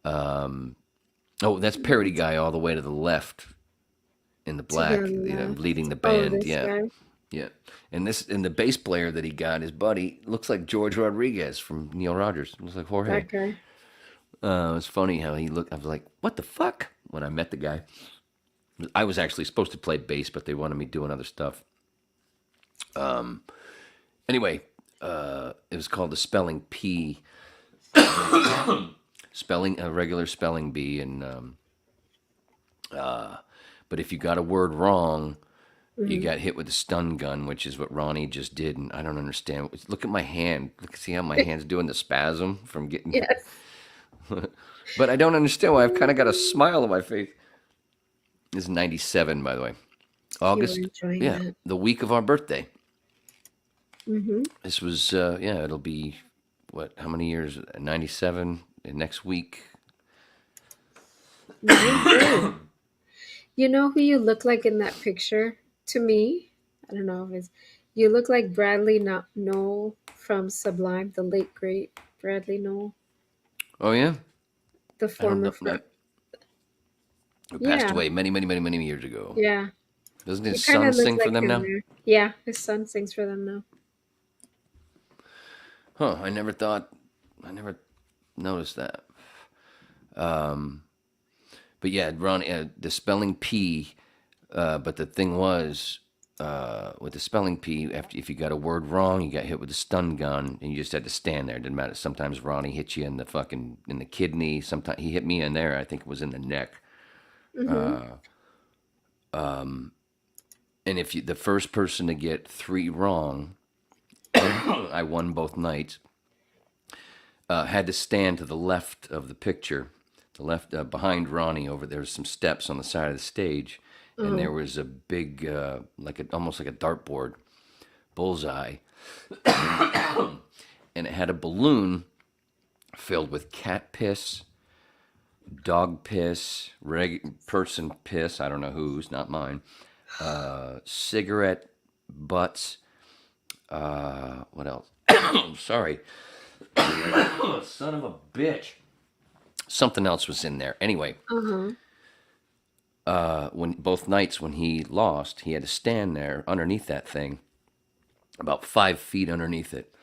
That's parody guy all the way to the left in the black, the left. leading the Oh, band. this Yeah. guy? Yeah. And the bass player that he got, his buddy, looks like George Rodriguez from Neil Rogers. Looks like Jorge. That guy. It's funny how he looked. I was like, what the fuck? When I met the guy. I was actually supposed to play bass, but they wanted me doing other stuff. Anyway, it was called the spelling P. Spelling, a regular spelling bee. And, but if you got a word wrong, you got hit with a stun gun, which is what Ronnie just did. And I don't understand. Look at my hand. See how my hand's doing the spasm from getting. Yes. But I don't understand why I've kind of got a smile on my face. This is 97, by the way. August, enjoying yeah, that. the week of our birthday. Mm-hmm. This was, it'll be, how many years? 97, and next week. You know who you look like in that picture? To me, I don't know if it's, you look like Bradley Noel from Sublime, the late great Bradley Noel, Oh, yeah? the I don't former know. friend. Who passed Yeah. away many, many, many, many years ago. Yeah. Doesn't He his kinda son looks sing for like them him now? there. Yeah, his son sings for them now. Huh, I never noticed that. But yeah, Ron, the spelling P, but the thing was, with the spelling P, if you got a word wrong, you got hit with a stun gun, and you just had to stand there. It didn't matter. Sometimes Ronnie hit you in the kidney. Sometimes he hit me in there. I think it was in the neck. Mm-hmm. And if the first person to get 3 wrong, I won both nights. had to stand to the left of the picture, the left behind Ronnie. Over there's some steps on the side of the stage, and there was a big, almost like a dartboard bullseye, and it had a balloon filled with cat piss, dog piss, person piss. I don't know whose, not mine. Cigarette butts. What else? Sorry. Son of a bitch. Something else was in there. Anyway, when both nights when he lost, he had to stand there underneath that thing, about 5 feet underneath it,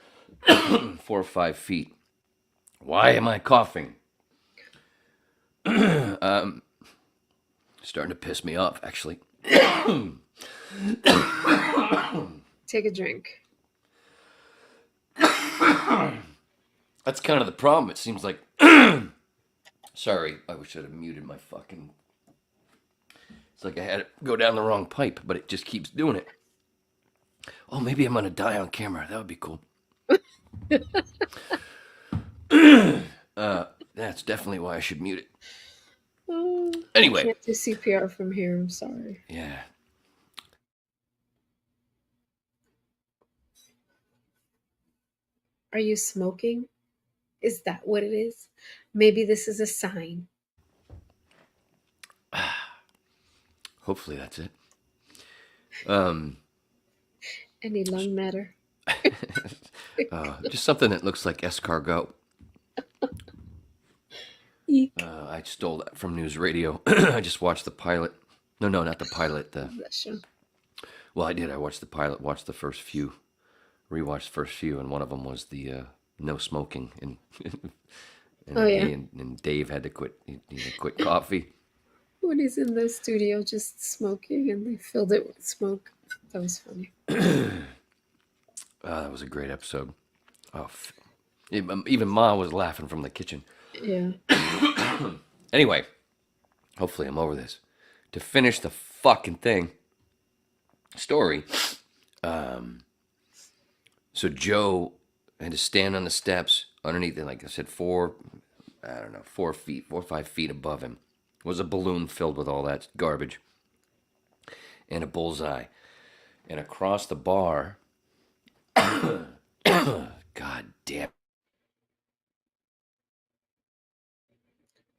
4 or 5 feet. Why am I coughing? Starting to piss me off, actually. Take a drink. That's kind of the problem. It seems like. Sorry, I wish I'd have muted my fucking. It's like I had it go down the wrong pipe, but it just keeps doing it. Oh, maybe I'm gonna die on camera. That would be cool. That's definitely why I should mute it. Anyway. I can't do CPR from here. I'm sorry. Yeah. Are you smoking? Is that what it is? Maybe this is a sign. Hopefully that's it. Any lung matter? Just something that looks like escargot. Eek. I stole that from News Radio. I just watched the pilot. No, not the pilot. That show. Well, I did. I watched the pilot, watched the first few, rewatched the first few, and one of them was the no smoking. And, Oh, yeah. And Dave had to quit. He quit coffee. When he's in the studio just smoking and they filled it with smoke. That was funny. That was a great episode. Oh, even Ma was laughing from the kitchen. Yeah. Anyway, hopefully I'm over this. To finish the fucking story, so Joe had to stand on the steps underneath it, like I said, 4 or 5 feet above him was a balloon filled with all that garbage and a bullseye. And across the bar, God damn.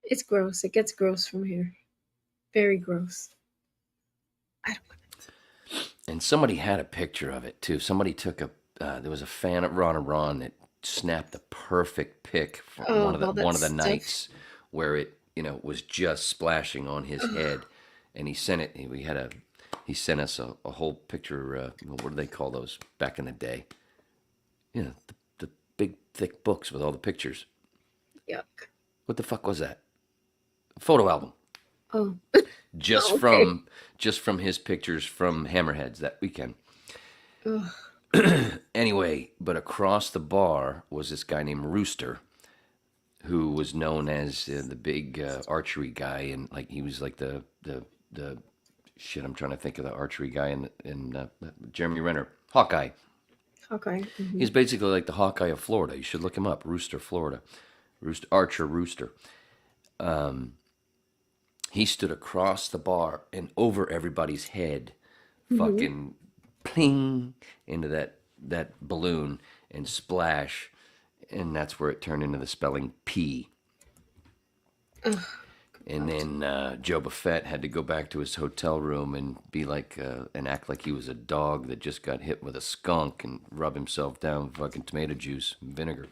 It's gross. It gets gross from here. Very gross. I don't want it. And somebody had a picture of it too. Somebody took there was a fan of Ron that snapped the perfect pic for one of the nights where it, was just splashing on his head, and he sent it. He sent us a whole picture. What do they call those back in the day? The big thick books with all the pictures. Yuck. What the fuck was that? A photo album. Oh. Just from his pictures from Hammerheads that weekend. Ugh. Anyway, but across the bar was this guy named Rooster, who was known as the big archery guy, and like he was like the shit. I'm trying to think of the archery guy in Jeremy Renner, Hawkeye. Hawkeye. Mm-hmm. He's basically like the Hawkeye of Florida. You should look him up, Rooster, Florida, Archer Rooster. He stood across the bar and over everybody's head, fucking ping into that balloon and splash, and that's where it turned into the spelling P. Ugh, and then Joe Buffett had to go back to his hotel room and be like and act like he was a dog that just got hit with a skunk and rub himself down with fucking tomato juice and vinegar.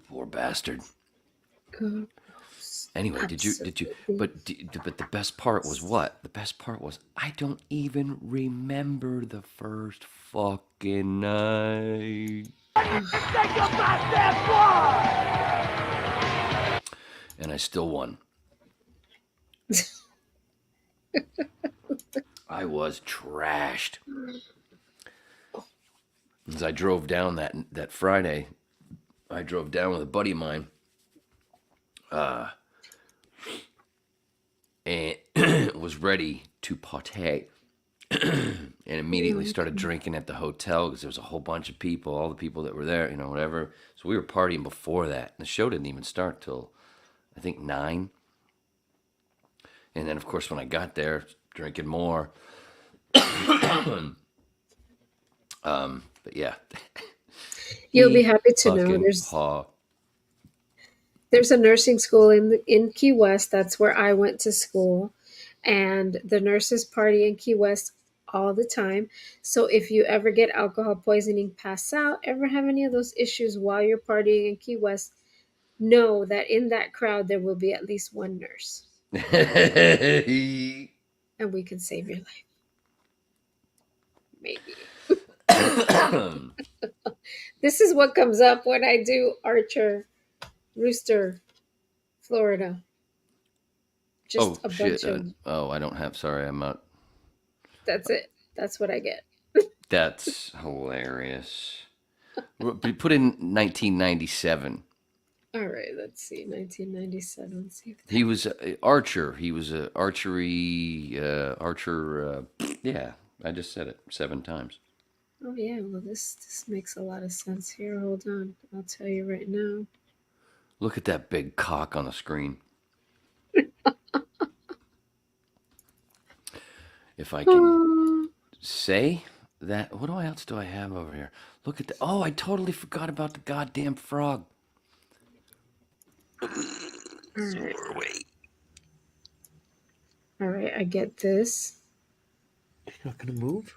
Poor bastard. God. Anyway, but the best part was what? The best part was I don't even remember the first fucking night. And I still won. I was trashed. As I drove down that Friday, I drove down with a buddy of mine. And was ready to partay and immediately started drinking at the hotel because there was a whole bunch of people, all the people that were there, whatever. So we were partying before that. The show didn't even start till I think 9. And then, of course, when I got there, drinking more. But yeah. You'll be happy to know Fucking there's paw. there's a nursing school in Key West. That's where I went to school, and the nurses party in Key West all the time. So if you ever get alcohol poisoning, pass out, ever have any of those issues while you're partying in Key West, know that in that crowd there will be at least one nurse, and we can save your life. Maybe. This is what comes up when I do Archer, Rooster, Florida. Just a bunch of. I don't have. Sorry, I'm not. That's it. That's what I get. That's hilarious. Put in 1997. All right, let's see. 1997. Let's see if He was an archer. He was an archery archer. Yeah, I just said it 7 times. Oh yeah, well this makes a lot of sense here. Hold on. I'll tell you right now. Look at that big cock on the screen. If I can say that, what else do I have over here? Look at the. Oh, I totally forgot about the goddamn frog. All right, I get this. You're not gonna move?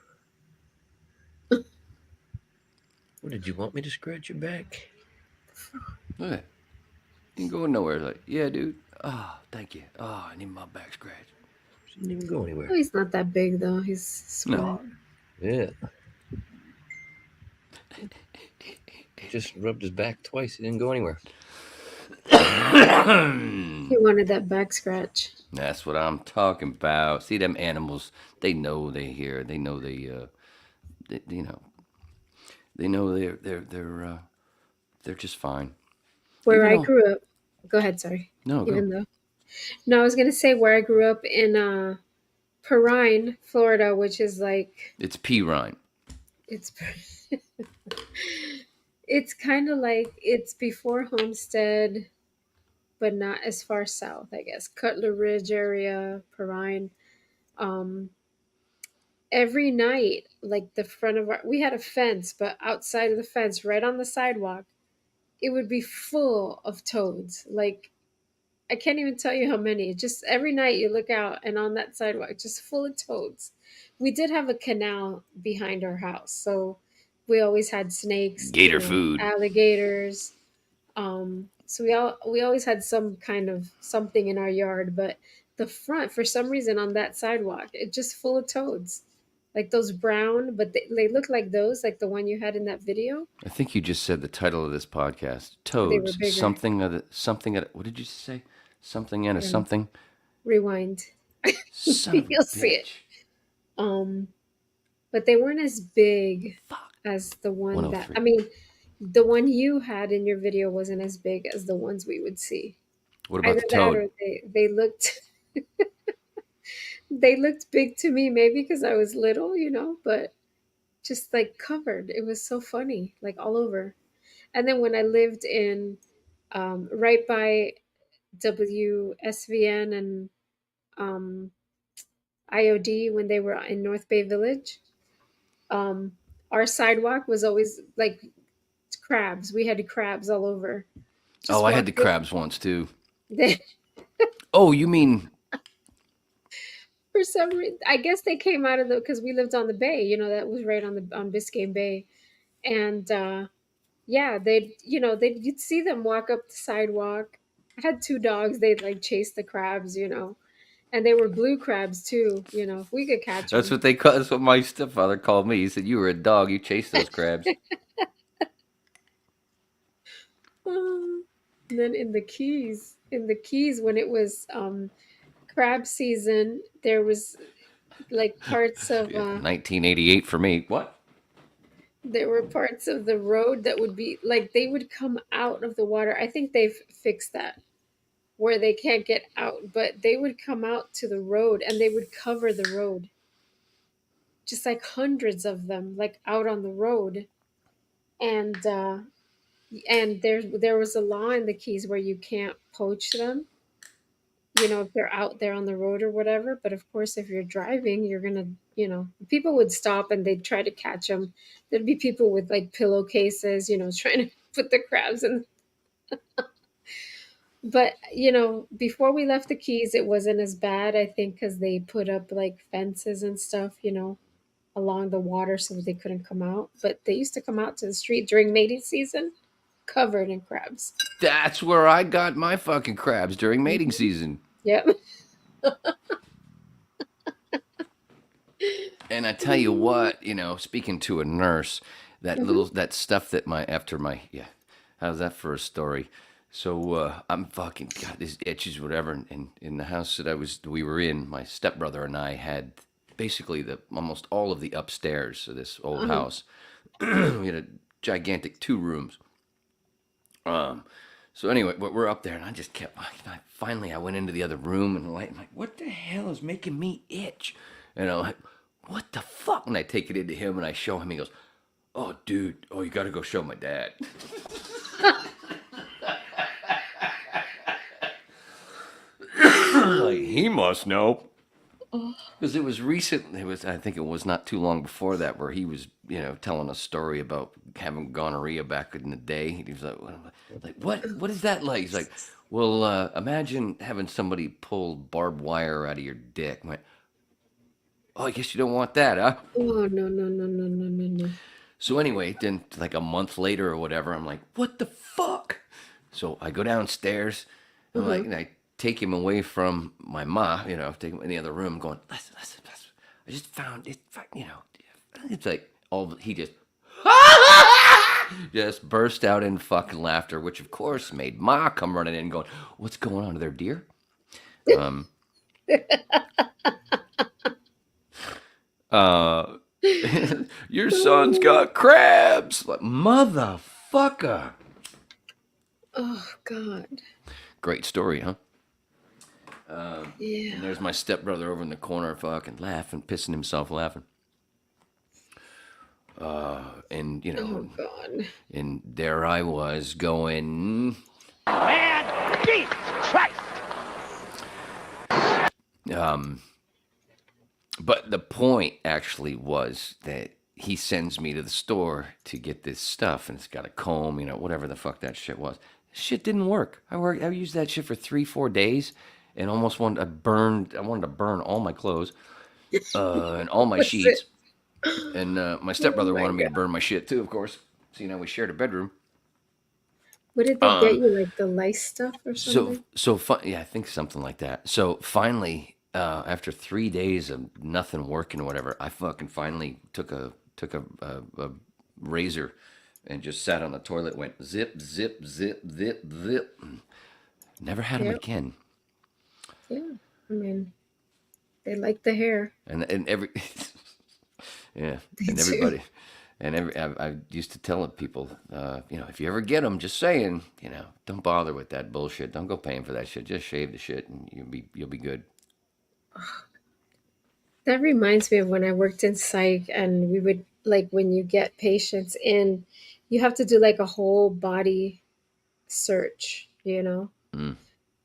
What, did you want me to scratch your back? Look at it. You ain't going nowhere. Like, yeah, dude. Oh, thank you. Oh, I need my back scratched. Didn't even go anywhere. Oh, he's not that big though. He's small. Yeah. Just rubbed his back twice. He didn't go anywhere. He wanted that back scratch. That's what I'm talking about. See, them animals, they know they hear. They know they know they're just fine. Where Even I though- grew up. Go ahead, sorry. No, go. Even though. No, I was gonna say where I grew up in Perrine, Florida, which is like It's P. Ryan. it's it's kind of like it's before Homestead, but not as far south, I guess. Cutler Ridge area, Perrine. Um, every night, like the front of we had a fence, but outside of the fence, right on the sidewalk, it would be full of toads. Like I can't even tell you how many. Just every night you look out and on that sidewalk, just full of toads. We did have a canal behind our house, so we always had snakes, Gator food. alligators. So we always had some kind of something in our yard, but the front, for some reason, on that sidewalk, it just full of toads, like those brown, but they look like those, like the one you had in that video. I think you just said the title of this podcast. They were Toads. bigger. Something at. What did you say? Something at a something. Rewind. Son of a You'll see it. bitch. But they weren't as big as the one that 103. I mean, the one you had in your video wasn't as big as the ones we would see. What about Either the that toad? or they looked they looked big to me, maybe because I was little, but just like covered. It was so funny, like all over. And then when I lived in right by WSVN and IOD when they were in North Bay Village, our sidewalk was always like crabs. We had crabs all over. Just I had the walked in- crabs once too. They, Oh, you mean for some reason, I guess they came out of because we lived on the bay. That was right on Biscayne Bay, and yeah, you'd see them walk up the sidewalk. I had 2 dogs. They'd like chase the crabs, and they were blue crabs too. If we could catch that's them. what they call? That's what my stepfather called me. He said you were a dog. You chased those crabs. And then in the Keys, when it was crab season, there was like parts of 1988 for me. What? there were parts of the road that would be like they would come out of the water. I think they've fixed that where they can't get out, but they would come out to the road and they would cover the road. just like hundreds of them, like out on the road. And there was a law in the Keys where you can't poach them, if they're out there on the road or whatever. But of course, if you're driving, you're gonna, people would stop and they'd try to catch them. There'd be people with like pillowcases, trying to put the crabs in. But before we left the Keys, it wasn't as bad, I think, because they put up like fences and stuff, along the water so they couldn't come out. But they used to come out to the street during mating season, covered in crabs. That's where I got my fucking crabs during mating season. Yep. And I tell you what, speaking to a nurse, that stuff that how's that for a story? So I'm fucking got these itches, whatever. And in the house that we were in, my stepbrother and I had basically almost all of the upstairs of this old house. We had a gigantic 2 rooms. So anyway, we're up there, and I just kept. Finally, I went into the other room, and I'm like, what the hell is making me itch? And I'm like, what the fuck? And I take it into him, and I show him. He goes, oh, dude, you got to go show my dad. Like, he must know. Because it was recent. I think it was not too long before that where he was, telling a story about having gonorrhea back in the day. He was like, what is that like? He's like, well, imagine having somebody pull barbed wire out of your dick. I'm like, oh, I guess you don't want that, huh? Oh, no. So anyway, then like a month later or whatever, I'm like, what the fuck? So I go downstairs, and I take him away from my ma, take him in the other room, going, listen. I just found it, it's like he just burst out in fucking laughter, which of course made ma come running in, going, what's going on there, dear? Your son's got crabs, like, motherfucker. Oh God. Great story, huh? Yeah. And there's my stepbrother over in the corner, fucking laughing, pissing himself laughing. And Oh God. and there I was going, Man, Jesus Christ! but the point actually was that he sends me to the store to get this stuff, and it's got a comb, whatever the fuck that shit was. Shit didn't work. I used that shit for 3-4 days, and almost wanted to burn all my clothes, and all my sheets. And my stepbrother wanted me to burn my shit too, of course. So we shared a bedroom. What did they get you, like the lice stuff or something? Yeah, I think something like that. So finally, after 3 days of nothing working or whatever, I fucking finally took a razor and just sat on the toilet, went zip, zip, zip, zip, zip. Never had them again. Yeah, I mean, they like the hair. And every yeah, They and do. everybody. I used to tell people, if you ever get them, just saying, don't bother with that bullshit. Don't go paying for that shit. Just shave the shit, and you'll be good. That reminds me of when I worked in psych, and we would, like, when you get patients in, you have to do like a whole body search,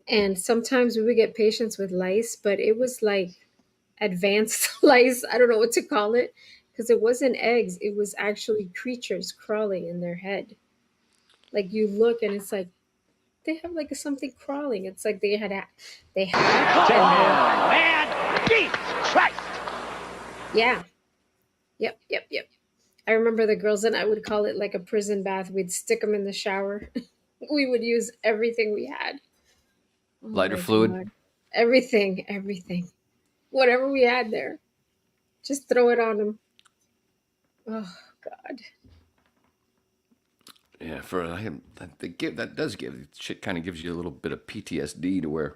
And sometimes we would get patients with lice, but it was like advanced lice. I don't know what to call it, because it wasn't eggs. It was actually creatures crawling in their head. Like, you look and it's like they have like something crawling. It's like they had. Man, Jesus Christ! Yeah. Yep. I remember the girls and I would call it like a prison bath. We'd stick them in the shower. We would use everything we had. Oh Lighter my fluid? God. Everything. Whatever we had there. Just throw it on them. Oh, God. Yeah, that does give shit, kind of gives you a little bit of PTSD to where,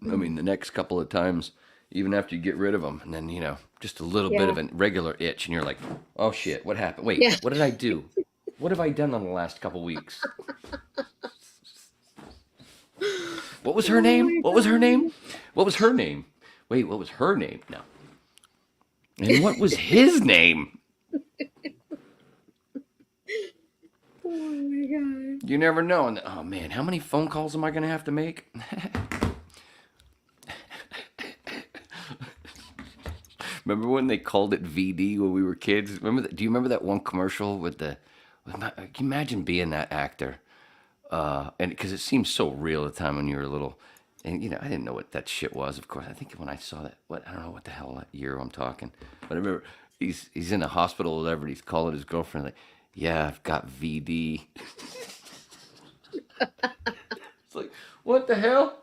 I mean, the next couple of times, even after you get rid of them, and then just a little bit of a regular itch, and you're like, oh shit, what happened? Wait, what did I do? What have I done in the last couple weeks? What was her name? What was her name? Wait, what was her name? No. And what was his name? Oh my god. You never know. And oh man, how many phone calls am I gonna have to make? Remember when they called it VD when we were kids? Remember that? Do you remember that one commercial with the? Can you imagine being that actor? And because it seems so real at the time when you were little, and I didn't know what that shit was. Of course, I think when I saw that, I don't know what the hell that year I'm talking, but I remember he's in a hospital or whatever. And he's calling his girlfriend like, "Yeah, I've got VD." It's like, what the hell?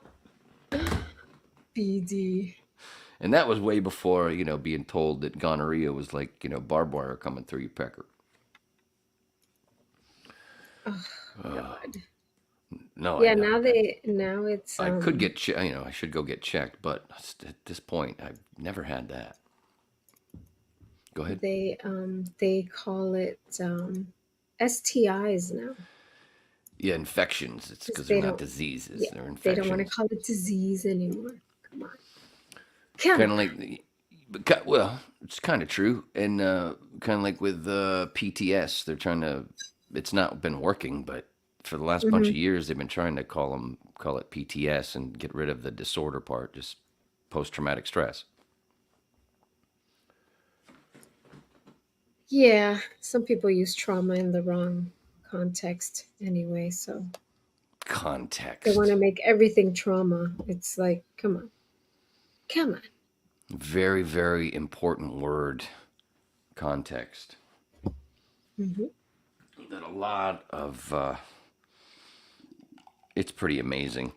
BD. And that was way before, being told that gonorrhea was like, barbed wire coming through your pecker. Oh god. No, Yeah, I know. now it's I could get, I should go get checked, but at this point, I've never had that. Go ahead. they call it STIs now. Yeah, infections. It's because They they're not don't diseases. yeah, They're they don't want to infections. call it disease anymore. Come on. Kind Come of on. like, well, it's kind of true. And kind of like with PTS, they're trying to, it's not been working, but for the last bunch Hmm. of years, they've been trying to call it PTS and get rid of the disorder part, just post-traumatic stress. Yeah, some people use trauma in the wrong context anyway, so they want to Context. make everything trauma. It's like, come on. Come on. Very, very important word. Context. Hmm. That a lot of, it's pretty amazing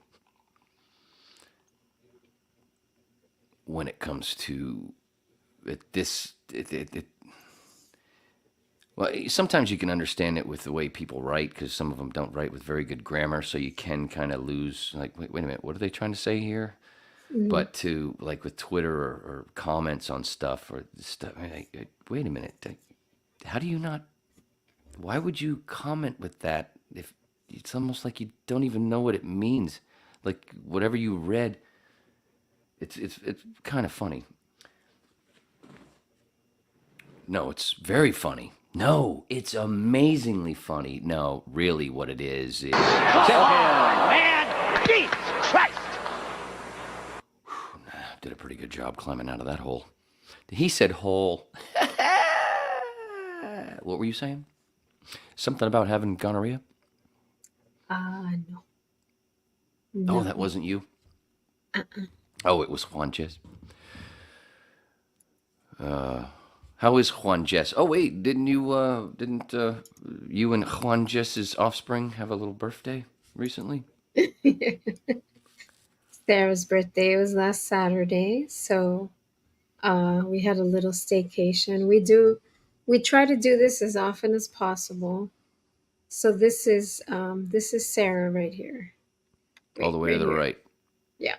when it comes to well, sometimes you can understand it with the way people write because some of them don't write with very good grammar, so you can kind of lose, like, wait a minute, what are they trying to say here? Hmm. But to, like, with Twitter or comments on stuff or stuff, wait a minute, how do you not, why would you comment with that if it's almost like you don't even know what it means? Like, whatever you read, it's kind of funny. No, it's very funny. No, it's amazingly funny. No, really, what it is. Man, Jesus Christ! Did a pretty good job climbing out of that hole. He said hole. What were you saying? Something about having gonorrhea? No. Oh, No. that wasn't you? Oh, it was Juan Jess. How is Juan Jess? Oh, wait, didn't you and Juan Jess's offspring have a little birthday recently? Sarah's birthday was last Saturday, so we had a little staycation. We try to do this as often as possible. So this is Sarah right here. All the way to Right the here. right. Yeah.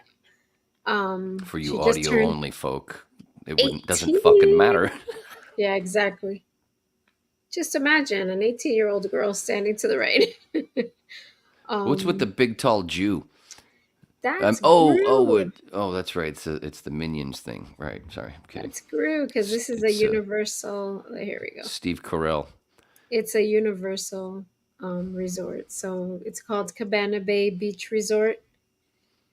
For She you just audio turned only folk, it doesn't 18. fucking matter. Yeah, exactly. Just imagine an 18-year-old girl standing to the right. What's with the um, big tall Jew? that's Oh, Gru. that's right. It's the Minions thing, right? Sorry, I'm kidding. That's Gru because this is a It's universal. Here we go. Steve Carell. It's a universal resort. So it's called Cabana Bay Beach Resort.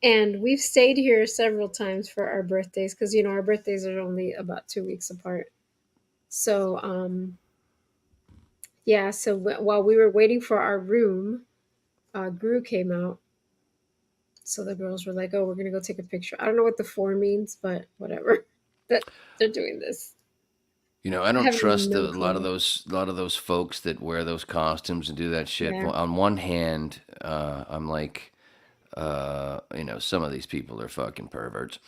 And we've stayed here several times for our birthdays because, our birthdays are only about 2 weeks apart. So, yeah, so while we were waiting for our room, Gru came out. So the girls were like, oh, we're going to go take a picture. I don't know what the four means, but whatever. That they're doing this. I I don't have trust a no lot of clue. those folks that wear those costumes and do that shit. Yeah. Well, on one hand, I'm like, some of these people are fucking perverts.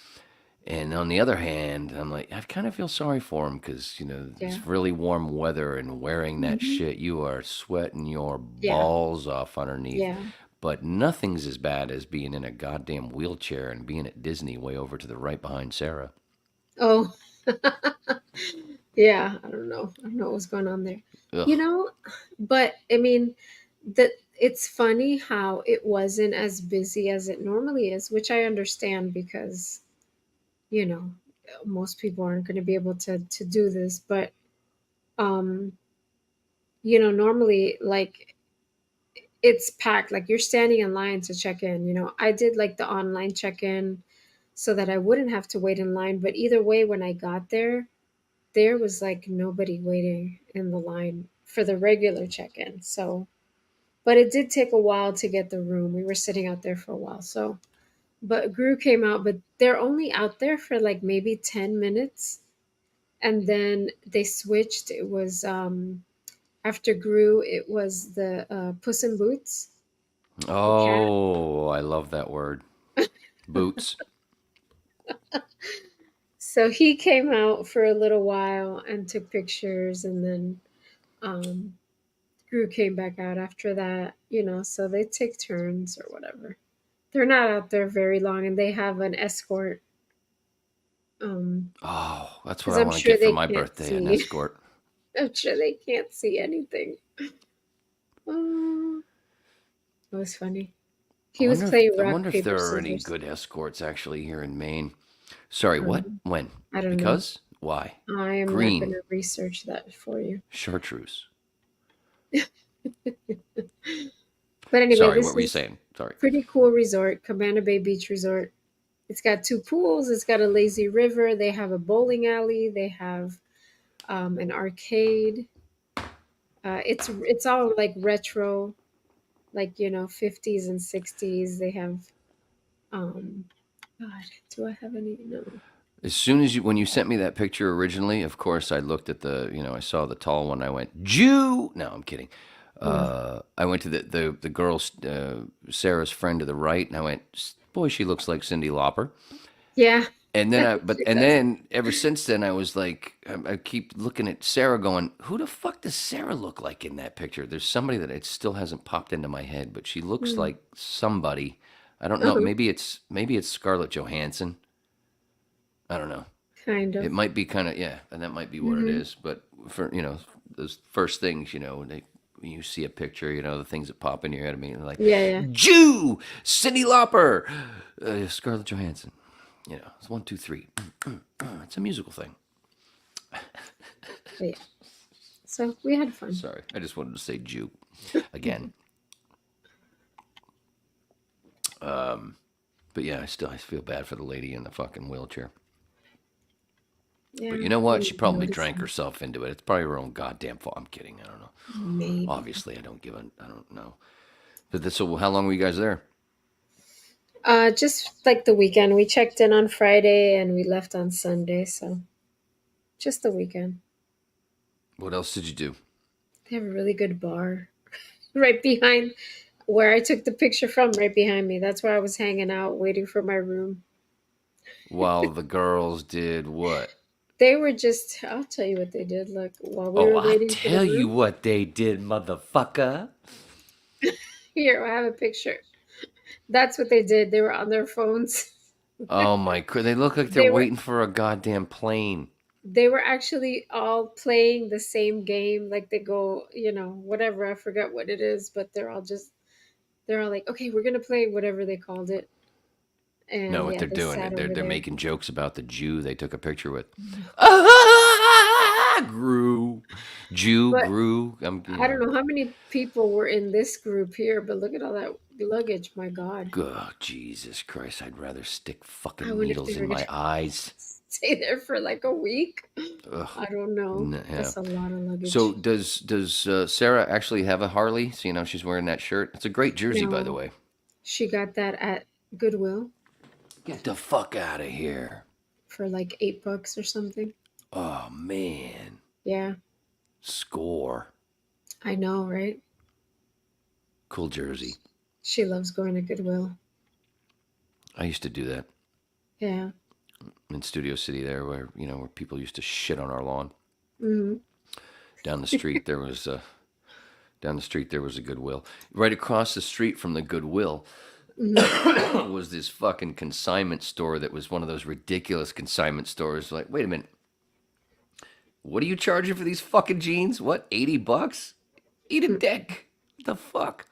And on the other hand, I'm like, I kind of feel sorry for them because, Yeah. it's really warm weather and wearing that Mhm. shit, you are sweating your Yeah. balls off underneath. Yeah. But nothing's as bad as being in a goddamn wheelchair and being at Disney way over to the right behind Sarah. Oh, yeah. I don't know. I don't know what's going on there. Ugh. But I mean, that it's funny how it wasn't as busy as it normally is, which I understand because, you know, most people aren't going to be able to do this, but um, you know, normally like it's packed. Like you're standing in line to check in. You know, I did like the online check in so that I wouldn't have to wait in line. But either way, when I got there, there was like nobody waiting in the line for the regular check in. So, but it did take a while to get the room. We were sitting out there for a while. So, but Gru came out, but they're only out there for like maybe 10 minutes. And then they switched. It was after Gru, it was the Puss in Boots, the cat. Oh, I love that word. Boots. So he came out for a little while and took pictures, and then um, Gru came back out after that. You know, so they take turns or whatever. They're not out there very long, and they have an escort. Oh, that's what Because I I'm want to sure get for they my can't birthday, an see. escort. I'm sure they can't see anything. Oh, that was funny. He was playing I rock wonder if paper there are any scissors. good escorts actually here in Maine. Sorry, what? Um, When? I don't know. Because? Why? I am not going Green. to research that for you. Chartreuse. But anyway, Sorry, what this were you is saying? Sorry. pretty cool resort, Cabana Bay Beach Resort. It's got two pools. It's got a lazy river. They have a bowling alley. They have an arcade. It's all like retro, like you know, 50s and 60s. They have God, do I have any? No. As soon as when you sent me that picture originally, of course, I looked at I saw the tall one. I went, Jew. No, I'm kidding. Mm. I went to the girl's, Sarah's friend to the right, and I went, boy, she looks like Cyndi Lauper. Yeah. And then She does. ever since then, I was like, I keep looking at Sarah, going, who the fuck does Sarah look like in that picture? There's somebody that it still hasn't popped into my head, but she looks Mm. like somebody. I don't know. Uh-huh. Maybe it's Scarlett Johansson. I don't know. Kind It of. might be kind of, yeah, and that might be what it Hmm. is. But for those first things, when you see a picture, the things that pop in your head immediately, like Yeah, yeah. Jew, Cyndi Lauper, Scarlett Johansson. It's 1, 2, 3. It's a musical thing. But yeah. So we had fun. Sorry, I just wanted to say Jew again. But yeah, I feel bad for the lady in the fucking wheelchair. Yeah. But you know what? we She probably noticed drank that. herself into it. It's probably her own goddamn fault. I'm kidding. I don't know. Maybe. Obviously, I don't know. So how long were you guys there? Just like the weekend. We checked in on Friday and we left on Sunday, so just the weekend. What else did you do? They have a really good bar right behind where I took the picture from, right behind me. That's where I was hanging out, waiting for my room. While the girls did what? They were just, I'll tell you what they did. Look, while we Oh, were I waiting for the tell you room, what they did, motherfucker. here, I have a picture. That's what they did. They were on their phones. Oh my god, they look like they're They were waiting for a goddamn plane. they were actually all playing the same game. Like they go, you know, whatever, I forget what it is, but they're all like, okay, we're gonna play whatever they called it. No, And what yeah, they're they doing, sat they're over they're there. making jokes about the Jew they took a picture with. No. Grew, Jew But grew. I don't know how many people were in this group here, but look at all that luggage. My God. Oh, Jesus Christ! I'd rather stick I fucking wonder if needles they in were my gonna eyes. stay there for like a week. Ugh. I don't know. Yeah. That's a lot of So luggage. does Sarah actually have a Harley? So she's wearing that shirt. It's a great jersey, by the No, way. she got that at Goodwill Get the fuck out of here! for like $8 or something. Oh man, Yeah, score. I know, right? Cool jersey. She loves going to Goodwill. I used to do that Yeah. in Studio City there, where people used to shit on our lawn. Hmm. Down the street there was a Goodwill. Right across the street from the Goodwill Hmm. was this fucking consignment store that was one of those ridiculous consignment stores. Like, wait a minute, what are you charging for these fucking jeans? What, $80? Eat a dick. What the fuck?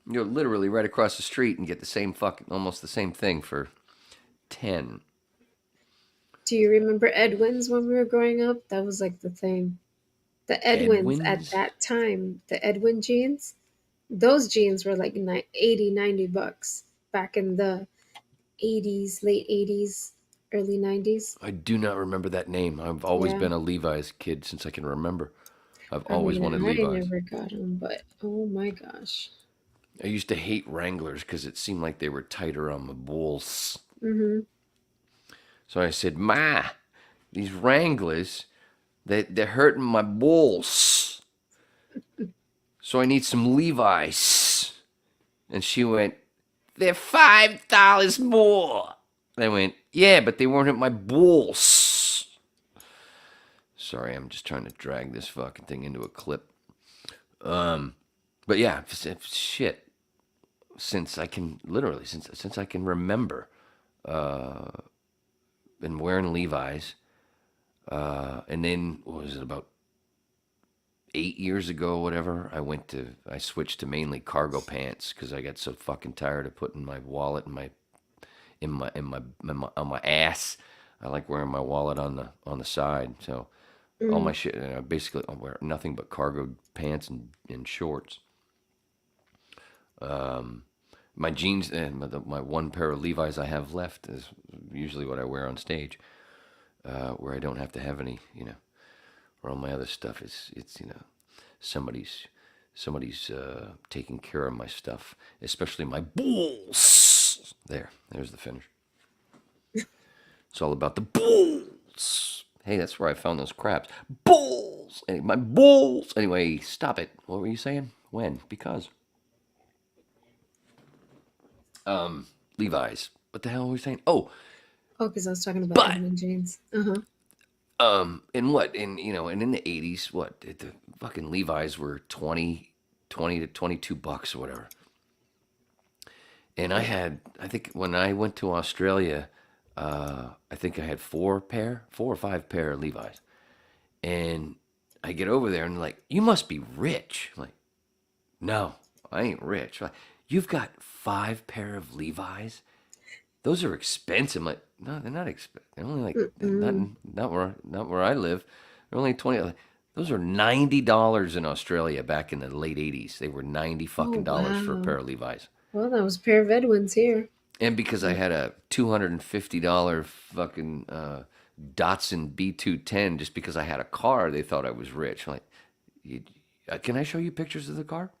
You're literally right across the street and get the same almost the same thing for 10. Do you remember Edwin's when we were growing up? That was like the thing. The Edwins at Edwin's? that time, the Edwin jeans, those jeans were like 80, $90 back in the 80s, late 80s, early 90s. I do not remember that name. I've always Yeah. been a Levi's kid since I can remember. I've I always mean, wanted I Levi's. never got them, but oh my gosh. I used to hate Wranglers because it seemed like they were tighter on my balls. Mm-hmm. So I said, Ma, these Wranglers, they're hurting my balls. So I need some Levi's. And she went, they're $5 more. I went, yeah, but they weren't at my balls. Sorry, I'm just trying to drag this fucking thing into a clip. But yeah, shit. Since I can since I can remember, been wearing Levi's, and then what was it, about 8 years ago, whatever? I switched to mainly cargo pants because I got so fucking tired of putting my wallet on my ass. I like wearing my wallet on the side. So all my shit, basically, I wear nothing but cargo pants and shorts. My jeans and my one pair of Levi's I have left is usually what I wear on stage, where I don't have to have any, or all my other stuff it's somebody's taking care of my stuff, especially my balls. There's the finish. It's all about the balls. Hey, that's where I found those crabs. Balls. My balls. Anyway, stop it. What were you saying? When? Because. Levi's. What the hell were we saying? Oh, because I was talking about but Edwin jeans. Uh-huh. in what? And in the 80s, what? The fucking Levi's were 20 to $22 or whatever. And I think when I went to Australia, I think I had 4 or 5 pair of Levi's. And I get over there and like, you must be rich. I'm like, no, I ain't rich. Like, you've got 5 pair of Levi's? Those are expensive. I'm like, no, they're not expensive. They're only like not where I live. They're only 20. Like, those are $90 in Australia back in the late 80s. They were $90 fucking dollars for a pair of Levi's. Well, that was a pair of Edwins here. And because I had a $250 fucking Datsun B210, just because I had a car, they thought I was rich. I'm like, can I show you pictures of the car?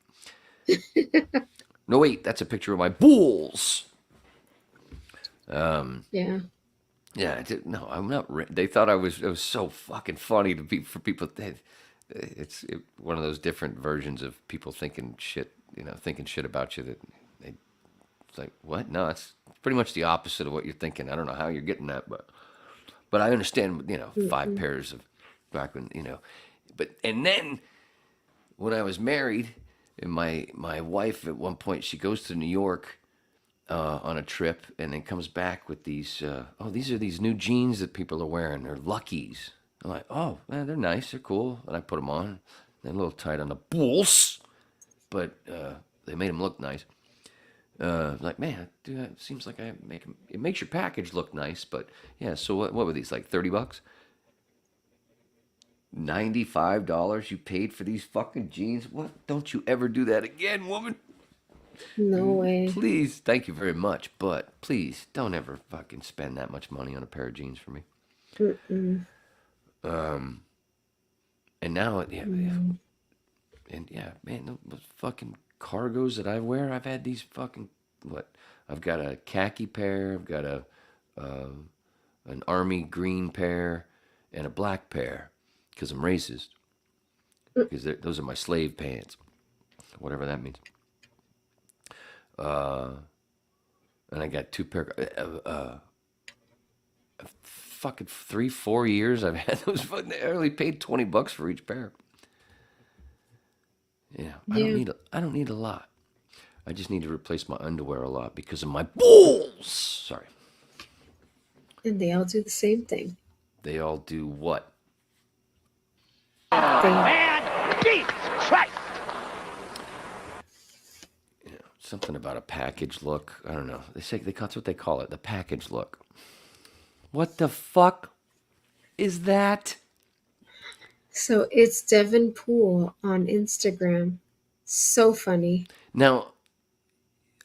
No, wait, that's a picture of my balls. Yeah. Yeah, no, I'm not rich. They thought it was so fucking funny for people. It's one of those different versions of people thinking shit about you that it's like, what? No, it's pretty much the opposite of what you're thinking. I don't know how you're getting that, but I understand, 5 pairs of back when, but, and then when I was married, and my wife at one point, she goes to New York on a trip and then comes back with these, these are these new jeans that people are wearing. They're Luckies. I'm like, oh, man, they're nice. They're cool. And I put them on. They're a little tight on the balls, but they made them look nice. Like, man, dude, it seems like it makes your package look nice, but yeah, so what were these, like $30? $95 you paid for these fucking jeans? What? Don't you ever do that again, woman. No way. Please, thank you very much, but please don't ever fucking spend that much money on a pair of jeans for me. Mm-mm. And now, man, those fucking cargos that I wear, I've had these fucking, I've got a khaki pair, I've got an army green pair, and a black pair, because I'm racist. Because those are my slave pants, whatever that means. And I got 2 pair. Fucking 3-4 years I've had those. I only paid $20 for each pair. Yeah, I don't need a lot. I just need to replace my underwear a lot because of my balls. Sorry. And they all do the same thing. They all do what? Man, Jesus Christ! Something about a package look. I don't know. That's what they call it, the package look. What the fuck? is that? So it's Devin Poole on Instagram. So funny. Now,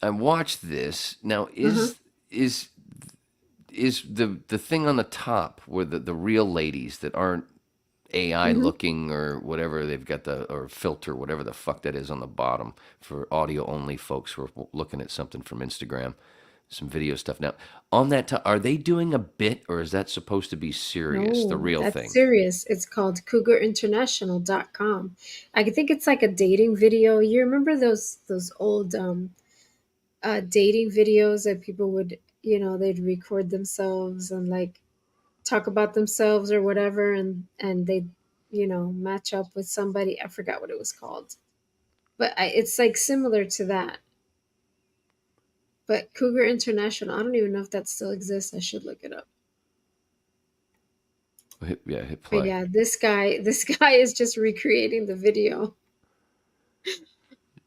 I watched this. Now, Uh-huh. is is the thing on the top where the real ladies that aren't AI Hmm. looking or whatever they've got the or filter whatever the fuck that is on the bottom for audio only folks who are looking at something from Instagram, some video stuff. Now on that top, are they doing a bit or is that supposed to be serious, the No, real that's thing? serious. It's called cougarinternational.com. I think it's like a dating video. You remember those old dating videos that people would, they'd record themselves and like talk about themselves or whatever, and they'd, match up with somebody. I forgot what it was called. But it's like similar to that. But Cougar International, I don't even know if that still exists. I should look it up. Hit But play. yeah, this guy is just recreating the video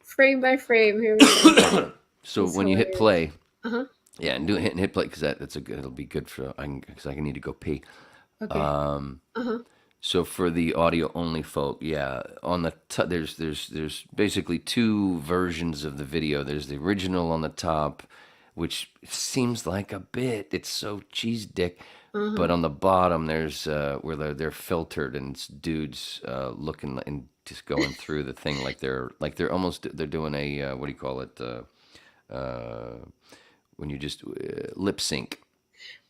frame by frame. Here we go. So It's when you hit hilarious. play, Uh-huh. yeah, and hit play because that's a good. It'll be good for because I need to go pee. Okay. Uh-huh. So for the audio only folk, yeah, on the there's basically two versions of the video. There's the original on the top, which seems like a bit. It's so cheese dick. Uh-huh. But on the bottom, there's where they're filtered and it's dudes looking and just going through the thing like they're almost they're doing a what do you call it when you just lip sync.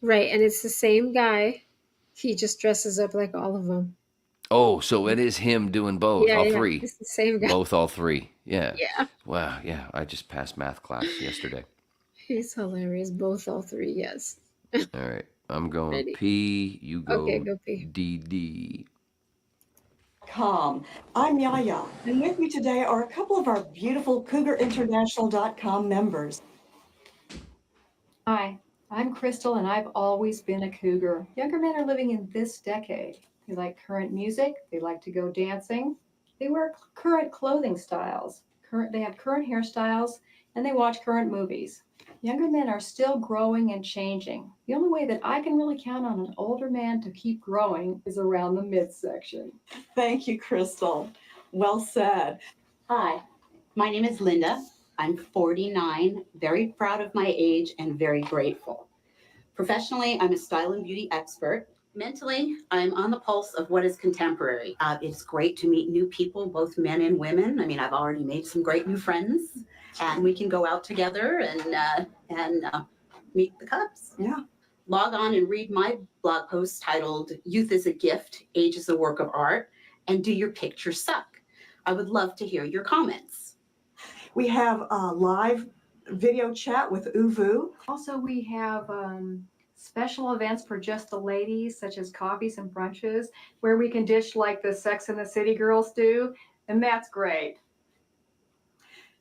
Right, and it's the same guy. He just dresses up like all of them. Oh, so it is him doing both, Yeah, all yeah. three. It's the same guy. Both, all three. Yeah. Yeah. Wow. Yeah. I just passed math class yesterday. He's hilarious. Both, all three, yes. All right. I'm going Ready. P. You Okay, go go pee. DD. I'm Yaya, and with me today are a couple of our beautiful CougarInternational.com members. Hi, I'm Crystal, and I've always been a cougar. Younger men are living in this decade. They like current music, they like to go dancing, they wear current clothing styles, they have current hairstyles, and they watch current movies. Younger men are still growing and changing. The only way that I can really count on an older man to keep growing is around the midsection. Thank you, Crystal. Well said. Hi, my name is Linda. I'm 49, very proud of my age and very grateful. Professionally, I'm a style and beauty expert. Mentally, I'm on the pulse of what is contemporary. It's great to meet new people, both men and women. I mean, I've already made some great new friends, and we can go out together and meet the cubs. Yeah. Log on and read my blog post titled Youth is a Gift, Age is a Work of Art, and do your picture suck? I would love to hear your comments. We have a live video chat with Uvu. Also, we have special events for just the ladies, such as coffees and brunches, where we can dish like the Sex and the City girls do, and that's great.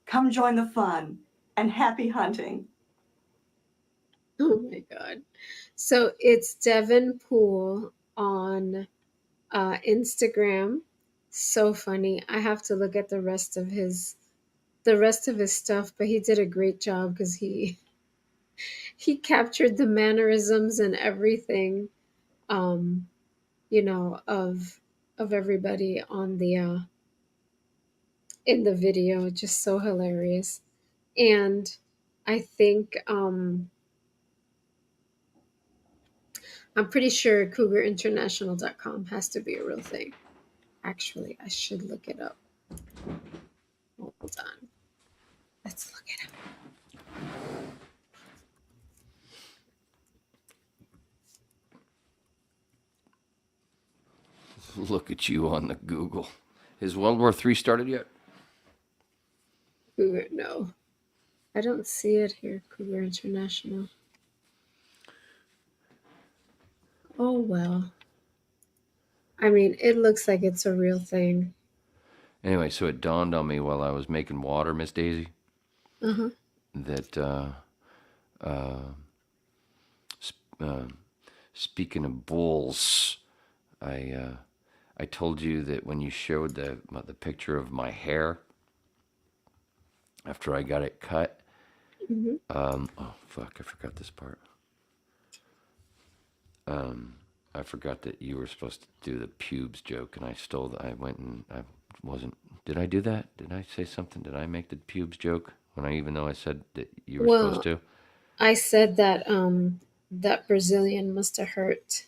Come join the fun, and happy hunting. Oh my God. So it's Devin Poole on Instagram. So funny. I have to look at the rest of his stuff, but he did a great job because he captured the mannerisms and everything, um, of everybody on the in the video. Just so hilarious. And I think I'm pretty sure cougarinternational.com has to be a real thing. Actually, I should look it up. Hold on. Let's look it up. Look at you on the Google. Has World War III started yet? Cougar, no. I don't see it here, Cougar International. Oh, well. I mean, it looks like it's a real thing. Anyway, so it dawned on me while I was making water, Miss Daisy, Uh-huh. that speaking of bulls, I told you that when you showed the picture of my hair after I got it cut. Mm-hmm. Oh fuck! I forgot this part. I forgot that you were supposed to do the pubes joke, and I went and I wasn't. Did I do that? Did I say something? Did I make the pubes joke even though I said that you were supposed Well, to? I said that that Brazilian must have hurt.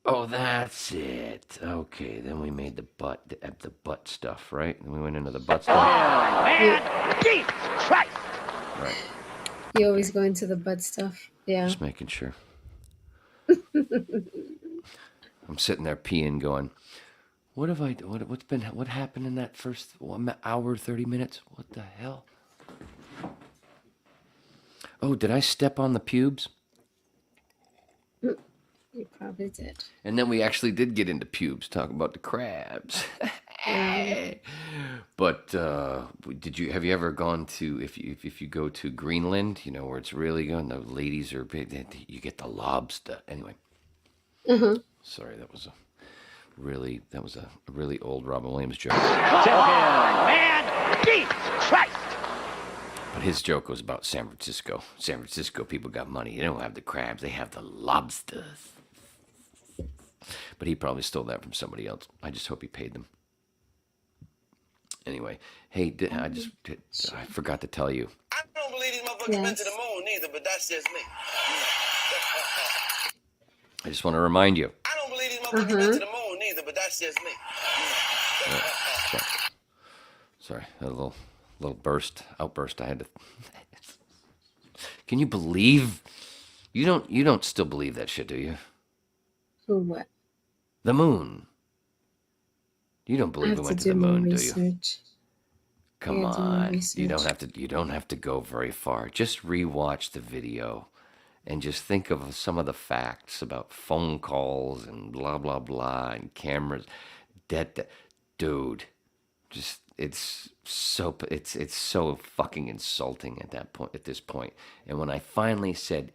Oh, that's it. Okay, then we made the butt stuff, right? Then we went into the butt stuff. Man, Jesus Christ! Right. You always go into the butt stuff. Yeah. Just making sure. I'm sitting there peeing, going, "What have I? What happened in that first hour, 30 minutes? What the hell? Oh, did I step on the pubes?" You probably did. And then we actually did get into pubes, talking about the crabs. But have you ever gone to if you go to Greenland, where it's really good, and the ladies are big, you get the lobster. Anyway. Sorry, that was a really old Robin Williams joke. Man, Jesus Christ! But his joke was about San Francisco. San Francisco people got money. They don't have the crabs, they have the lobsters. But he probably stole that from somebody else. I just hope he paid them. Anyway, hey, I forgot to tell you. I don't believe these motherfuckers been to the moon either, but that's just me. I just want to remind you. I don't believe these motherfuckers been to the moon either, but that's just me. Sorry, a little outburst. I had to. Can you believe? You don't still believe that shit, do you? Who what? The moon. You don't believe we went to the moon, do you? Come on. You don't have to go very far. Just rewatch the video and just think of some of the facts about phone calls and blah blah blah and cameras. Dude, just it's so fucking insulting at this point. And when I finally said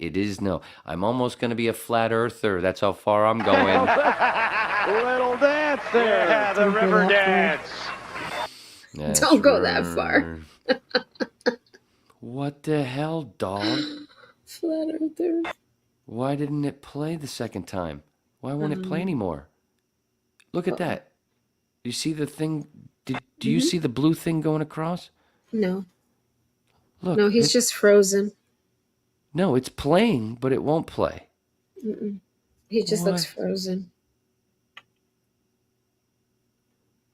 I'm almost going to be a flat earther. That's how far I'm going. Little dance there. Yeah, the river dance. Don't go that far. What the hell, dog? Flat earther. Why didn't it play the second time? Why won't it play anymore? Look at that. You see the thing? Do you see the blue thing going across? No. Look. No, he's just frozen. No, it's playing, but it won't play. He just looks frozen.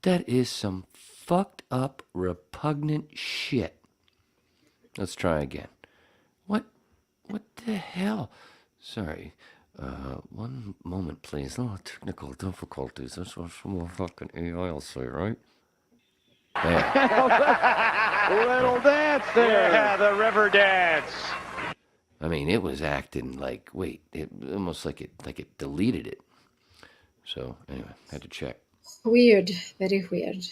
That is some fucked up, repugnant shit. Let's try again. What the hell? Sorry. One moment, please. Oh, technical difficulties. That's what some fucking AI will say, right? Little dance there. Yeah, the river dance. I mean, it was acting like, almost like it deleted it. So, anyway, had to check. Weird. Very weird.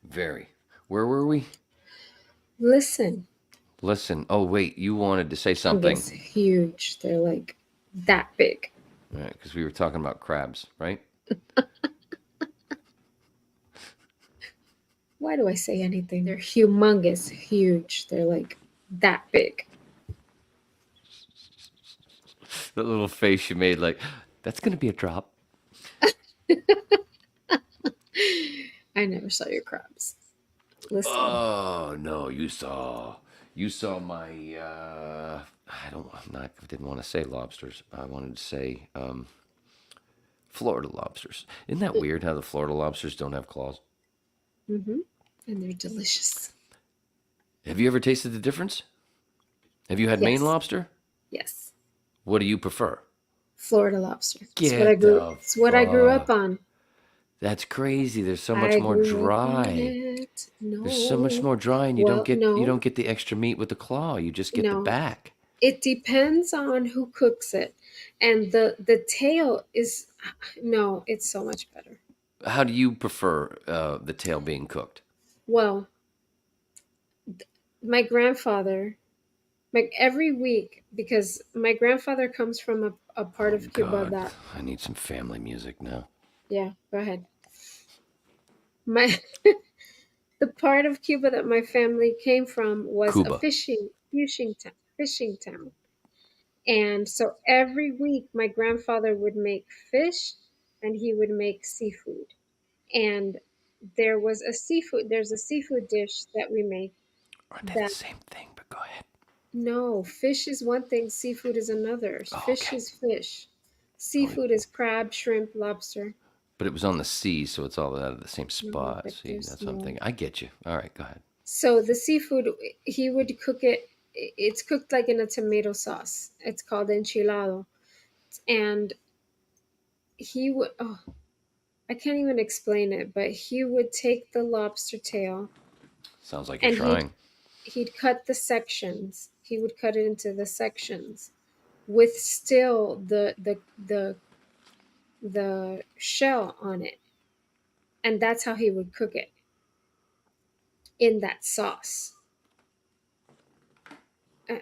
Very. Where were we? Listen. Oh, wait, you wanted to say something. It's huge. They're like that big. Right, because we were talking about crabs, right? Why do I say anything? They're humongous, huge. They're like that big. That little face you made, like, that's going to be a drop. I never saw your crabs. Listen. Oh, no, you saw my, I didn't want to say lobsters. I wanted to say Florida lobsters. Isn't that weird how the Florida lobsters don't have claws? Mm-hmm. And they're delicious. Have you ever tasted the difference? Have you had Maine lobster? Yes. What do you prefer? Florida lobster. It's what I grew up on. That's crazy. There's so much more dry. No. There's so much more dry, and you don't get the extra meat with the claw. You just get the back. It depends on who cooks it, and the tail is it's so much better. How do you prefer the tail being cooked? Well, my grandfather, like every week, because my grandfather comes from a part of Cuba that I need some family music now. Yeah, go ahead. The part of Cuba that my family came from was a fishing town. And so every week, my grandfather would make fish and he would make seafood. And there's a seafood dish that we make Aren't they the that, same thing? But go ahead. no, fish is one thing, seafood is another. Oh, Fish okay. is fish. Oh, Seafood is crab, shrimp, lobster. but it was on the sea, so it's all out of the same No, spot. but See, there's that's what I'm no. thinking. I get you. All right, go ahead. So the seafood, he would cook it. It's cooked like in a tomato sauce. It's called enchilado, and he would. Oh, I can't even explain it, but he would take the lobster tail Sounds like you're and trying. he'd cut the sections. He would cut it into the sections with still the shell on it, and that's how he would cook it in that sauce. Uh,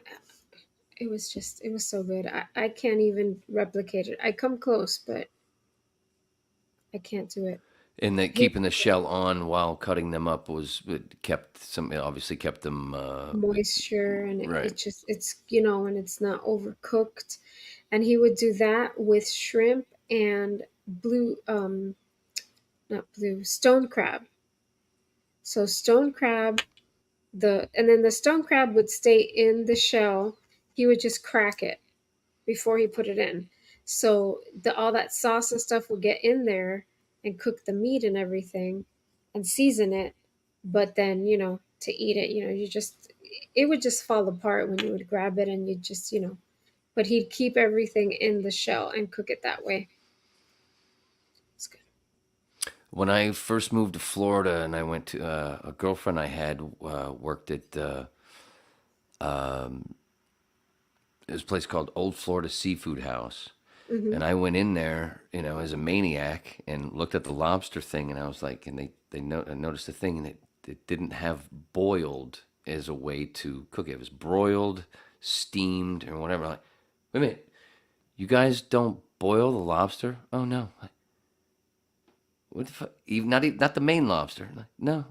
it was so good. I can't even replicate it. I come close, but I can't do it. And that He keeping the shell on while cutting them up was it kept some. It obviously kept them moisture and right. it just it's and it's not overcooked. And he would do that with shrimp and blue not blue stone crab. So stone crab, and then the stone crab would stay in the shell. He would just crack it before he put it in. So all that sauce and stuff would get in there and cook the meat and everything and season it. But then, to eat it, it would just fall apart when you would grab it and you just, but he'd keep everything in the shell and cook it that way. It's good. When I first moved to Florida and I went to a girlfriend I had worked at this place called Old Florida Seafood House. Mm-hmm. And I went in there, as a maniac and looked at the lobster thing. And I was like, and I noticed the thing and it didn't have boiled as a way to cook it. It was broiled, steamed, or whatever. I'm like, wait a minute, you guys don't boil the lobster? Oh, no. What the fuck? Not the main lobster. No,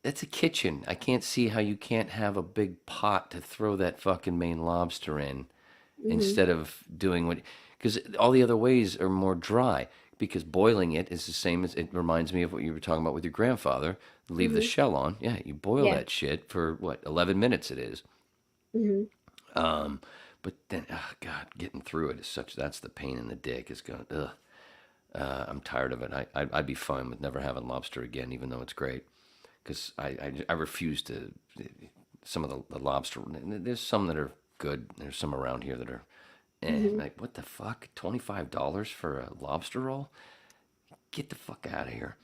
that's a kitchen. I can't see how you can't have a big pot to throw that fucking main lobster in instead of doing because all the other ways are more dry. Because boiling it is the same as, it reminds me of what you were talking about with your grandfather. Leave the shell on. Yeah, you boil that shit for 11 minutes it is. Mm-hmm. But then, oh God, getting through it is that's the pain in the dick. It's going, ugh. I'm tired of it. I'd be fine with never having lobster again, even though it's great. Because I refuse to, some of the lobster, there's some that are good. There's some around here that are, like, what the fuck? $25 for a lobster roll? Get the fuck out of here.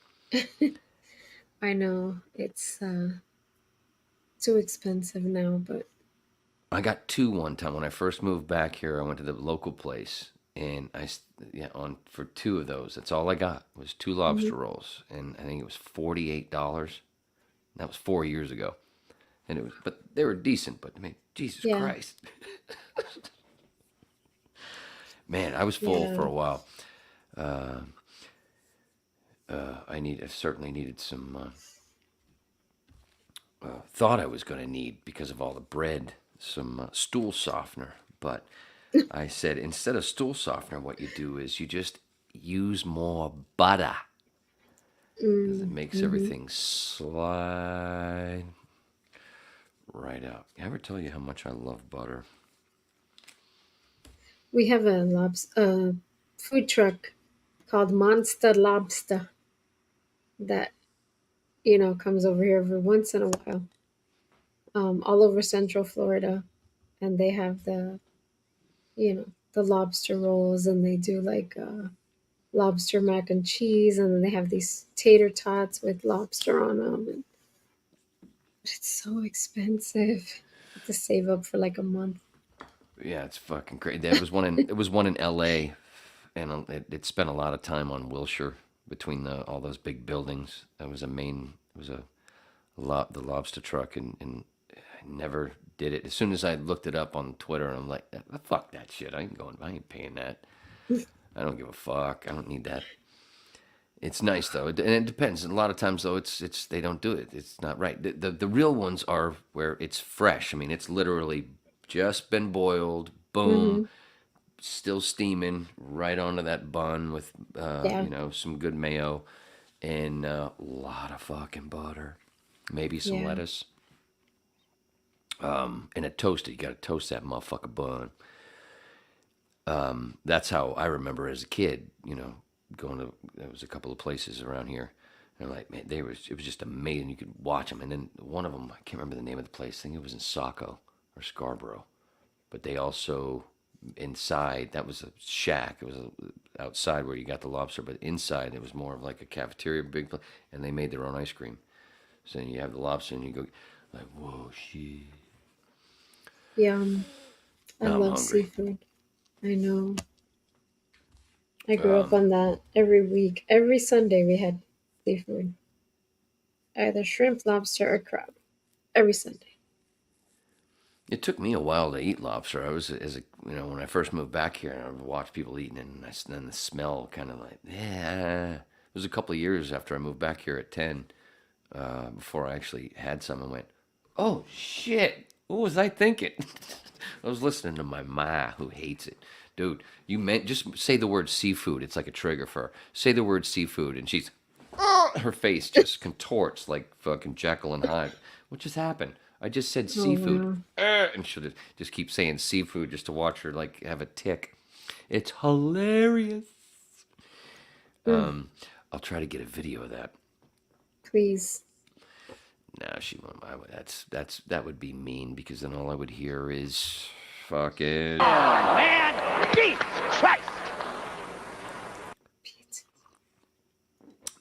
I know. It's too expensive now, but. I got two one time. When I first moved back here, I went to the local place. And for two of those, that's all I got was two lobster rolls, and I think it was $48. That was 4 years ago, and but they were decent. But I mean, Jesus Christ, man, I was full for a while. I certainly needed some. Thought I was going to need, because of all the bread, some stool softener, but. I said, instead of stool softener, what you do is you just use more butter. Because it makes everything slide right out. I ever tell you how much I love butter? We have a food truck called Monster Lobster that, comes over here every once in a while, all over Central Florida. And they have the lobster rolls, and they do like lobster mac and cheese, and then they have these tater tots with lobster on them. And it's so expensive. You have to save up for like a month. Yeah, it's fucking crazy. There was one in L.A. and it spent a lot of time on Wilshire between all those big buildings. The lobster truck, and I never did it. As soon as I looked it up on Twitter, I'm like, fuck that shit. I ain't paying that. I don't give a fuck. I don't need that. It's nice though, and it depends. A lot of times though, it's they don't do it. It's not right. The real ones are where it's fresh. I mean, it's literally just been boiled, boom, still steaming right onto that bun with, Yeah. some good mayo and a lot of fucking butter, maybe some Yeah. lettuce, and a toaster. You got to toast that motherfucker bun. That's how I remember as a kid, going to, there was a couple of places around here. And like, man, it was just amazing. You could watch them. And then one of them, I can't remember the name of the place. I think it was in Saco or Scarborough. But they also, inside, that was a shack. It was outside where you got the lobster. But inside, it was more of like a cafeteria, big place. And they made their own ice cream. So you have the lobster and you go, like, whoa, shit. Yum. I Now I'm love hungry. seafood. I know. I grew up on that every week. Every Sunday we had seafood. Either shrimp, lobster, or crab. Every Sunday. It took me a while to eat lobster. I was, when I first moved back here, and I would watch people eating it, and then the smell kind of like, yeah. It was a couple of years after I moved back here at 10, before I actually had some and went, oh, shit, what was I thinking? I was listening to my ma, who hates it. Dude, just say the word seafood. It's like a trigger for her. Say the word seafood, and she's, her face just contorts like fucking Jekyll and Hyde. What just happened? I just said seafood. wow. And she'll just keep saying seafood just to watch her like have a tick. It's hilarious. I'll try to get a video of that. Please. No, she won't. That would be mean because then all I would hear is fucking. Man, Jesus Christ!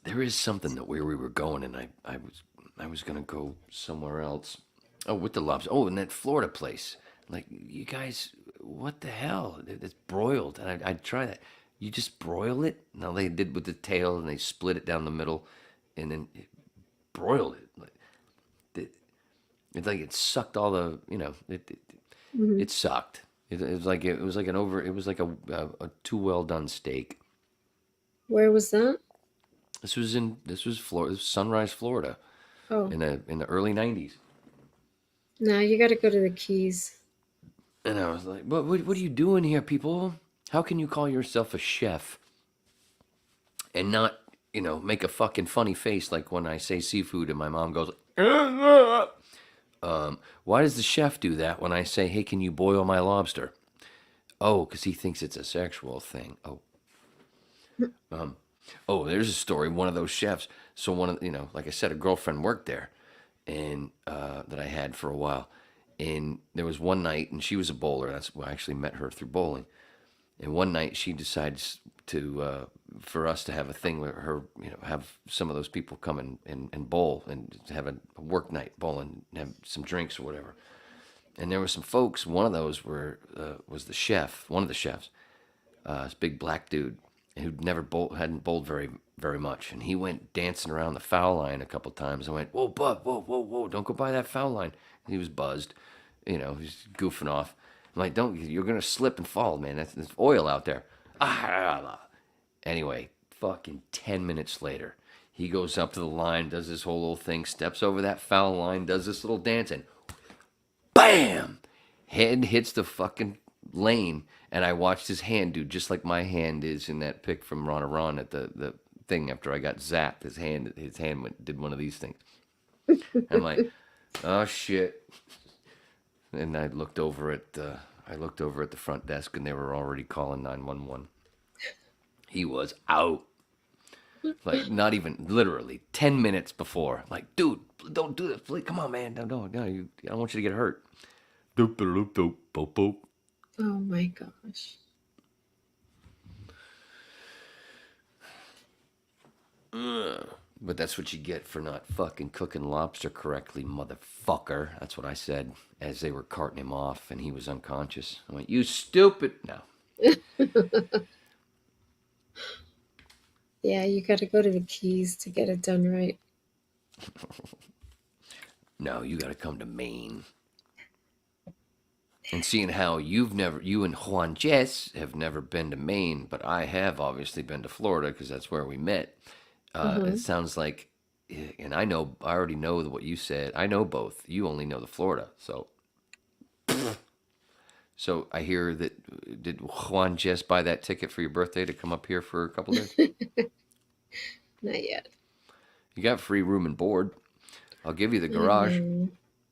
There is something that where we were going, and I was gonna go somewhere else. Oh, with the lobster. Oh, and that Florida place. Like, you guys, what the hell? It's broiled, and I'd try that. You just broil it. Now they did with the tail, and they split it down the middle, and then broiled it. It's like it sucked all the, it sucked. It was like a too well done steak. Where was that? This was Florida, Sunrise, Florida, Oh. in the early '90s. No, you got to go to the Keys. And I was like, what are you doing here, people? How can you call yourself a chef and not, make a fucking funny face like when I say seafood and my mom goes, why does the chef do that when I say, hey, can you boil my lobster? Oh, because he thinks it's a sexual thing. Oh, there's a story. One of those chefs. So like I said, a girlfriend worked there, and that I had for a while. And there was one night, and she was a bowler. That's why I actually met her through bowling. And one night she decides to for us to have a thing where her, have some of those people come and bowl and have a work night bowl and have some drinks or whatever. And there were some folks. One of those was the chef, one of the chefs, this big black dude who'd hadn't bowled very very much, and he went dancing around the foul line a couple times. I went, whoa, bud, whoa, don't go by that foul line. And he was buzzed, he's goofing off. I'm like, you're gonna slip and fall, man. There's oil out there. Anyway, fucking 10 minutes later, he goes up to the line, does this whole little thing, steps over that foul line, does this little dance, and bam! Head hits the fucking lane, and I watched his hand do just like my hand is in that pic from Ron Ron at the thing after I got zapped. His hand did one of these things. I'm like, oh shit. And I looked over at the front desk, and they were already calling 911. He was out. Like, not even literally 10 minutes before. Like, dude, don't do this. Please, come on, man. No, I don't want you to get hurt. Doop, doop, doop, boop, boop. Oh my gosh. But that's what you get for not fucking cooking lobster correctly, motherfucker. That's what I said as they were carting him off and he was unconscious. I went, you stupid. No. Yeah, you got to go to the Keys to get it done right. No, you got to come to Maine. And seeing how you and Juan Jess have never been to Maine, but I have obviously been to Florida because that's where we met. It sounds like, and I already know what you said. I know both. You only know the Florida. So So I hear that did Juan just buy that ticket for your birthday to come up here for a couple days? Not yet. You got free room and board. I'll give you the I garage. know.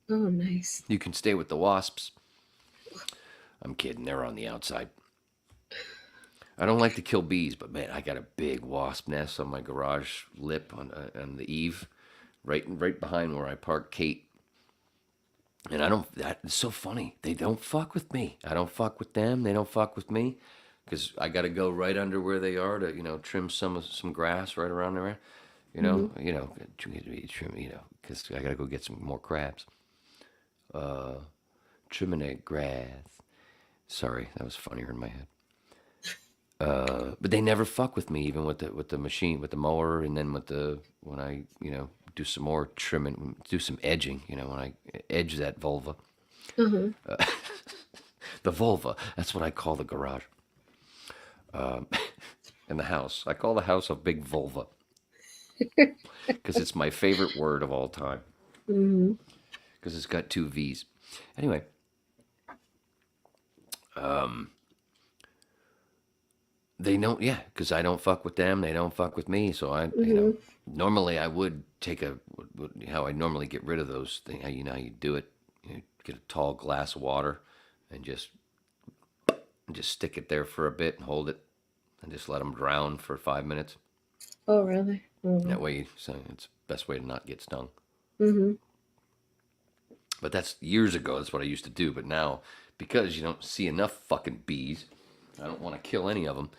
Oh, nice. You can stay with the wasps. I'm kidding. They're on the outside. I don't like to kill bees, but man, I got a big wasp nest on my garage lip on the eave, right behind where I park Kate. And I don't. It's so funny. They don't fuck with me. I don't fuck with them. They don't fuck with me, because I got to go right under where they are to trim some grass right around there. Trim. Because I got to go get some more crabs. Trimming that grass. Sorry, that was funnier in my head. But they never fuck with me, even with the machine, with the mower, and then when I do some more trimming, do some edging. When I edge that vulva, the vulva. That's what I call the garage, and the house. I call the house a big vulva because it's my favorite word of all time. Because it's got 2 V's. Anyway. They don't, yeah, because I don't fuck with them. They don't fuck with me. So normally I would take how I normally get rid of those things. How you do it. Get a tall glass of water and just stick it there for a bit and hold it and just let them drown for 5 minutes. Oh, really? That way, so it's the best way to not get stung. But that's years ago. That's what I used to do. But now, because you don't see enough fucking bees, I don't want to kill any of them.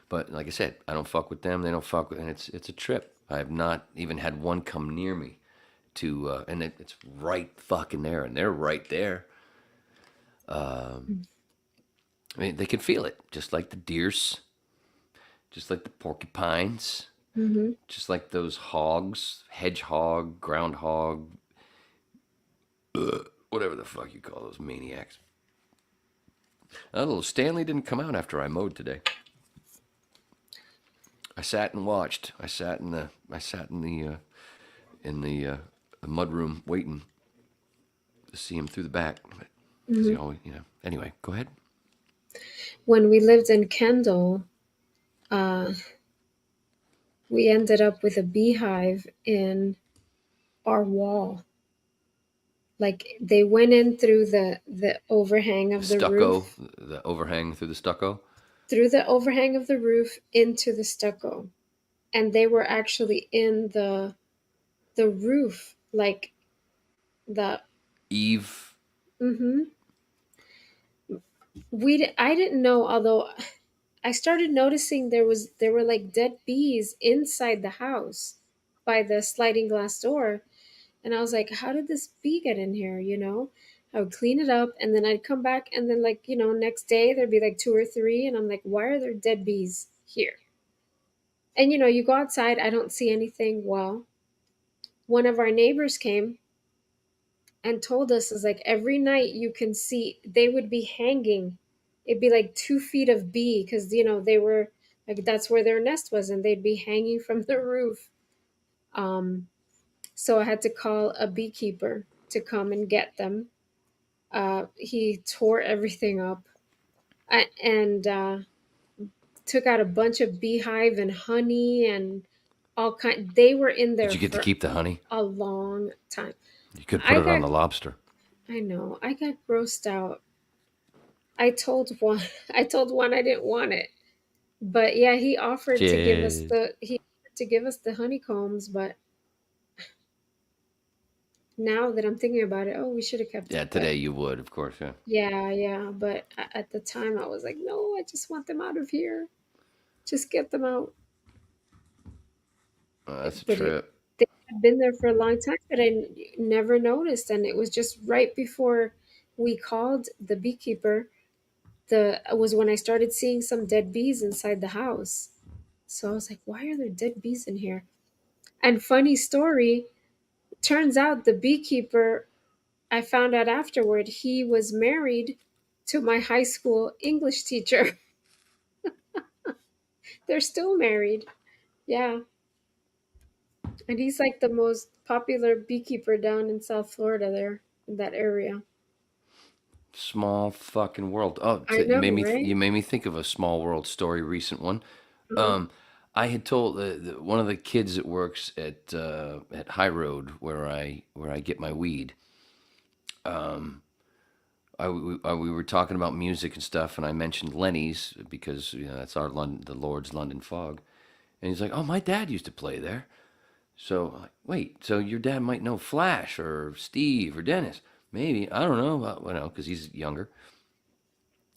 But like I said, I don't fuck with them. They don't fuck with, and it's a trip. I have not even had one come near me and it's right fucking there, and they're right there. I mean, they can feel it, just like the deers, just like the porcupines, just like those hogs, hedgehog, groundhog, whatever the fuck you call those maniacs. Oh, Stanley didn't come out after I mowed today. I sat and watched. I sat in the mudroom waiting to see him through the back. He always, Anyway, go ahead. When we lived in Kendall, we ended up with a beehive in our wall. Like they went in through the overhang of the roof. The overhang through the stucco? Through the overhang of the roof into the stucco. And they were actually in the roof, like the eave. I didn't know, although I started noticing there were like dead bees inside the house by the sliding glass door. And I was like, how did this bee get in here? I would clean it up and then I'd come back and then next day there'd be like 2 or 3. And I'm like, why are there dead bees here? And you go outside, I don't see anything. Well, one of our neighbors came and told us, is like every night you can see they would be hanging. It'd be like 2 feet of bee because, they were like, that's where their nest was and they'd be hanging from the roof. So I had to call a beekeeper to come and get them. He tore everything up and took out a bunch of beehive and honey and all kind. They were in there. Did you get to keep the honey? A long time. You could put it on the lobster. I know. I got grossed out. I told one I didn't want it, but yeah, he offered to give us the honeycombs, but. Now that I'm thinking about it, we should have kept it. Yeah, today you would, of course, yeah. Yeah, but at the time I was like, no, I just want them out of here. Just get them out. That's a trip. They had been there for a long time, but I never noticed, and it was just right before we called the beekeeper. Was when I started seeing some dead bees inside the house. So I was like, why are there dead bees in here? And funny story, turns out the beekeeper, I found out afterward, he was married to my high school English teacher. They're still married. Yeah. And he's like the most popular beekeeper down in South Florida there, in that area. Small fucking world. Oh, I know, right? you made me think of a small world story, recent one. Uh-huh. I had told one of the kids that works at High Road where I get my weed. We were talking about music and stuff, and I mentioned Lenny's because that's our the Lord's London Fog, and he's like, "Oh, my dad used to play there." So, I'm like, wait, so your dad might know Flash or Steve or Dennis? Maybe, I don't know, because he's younger.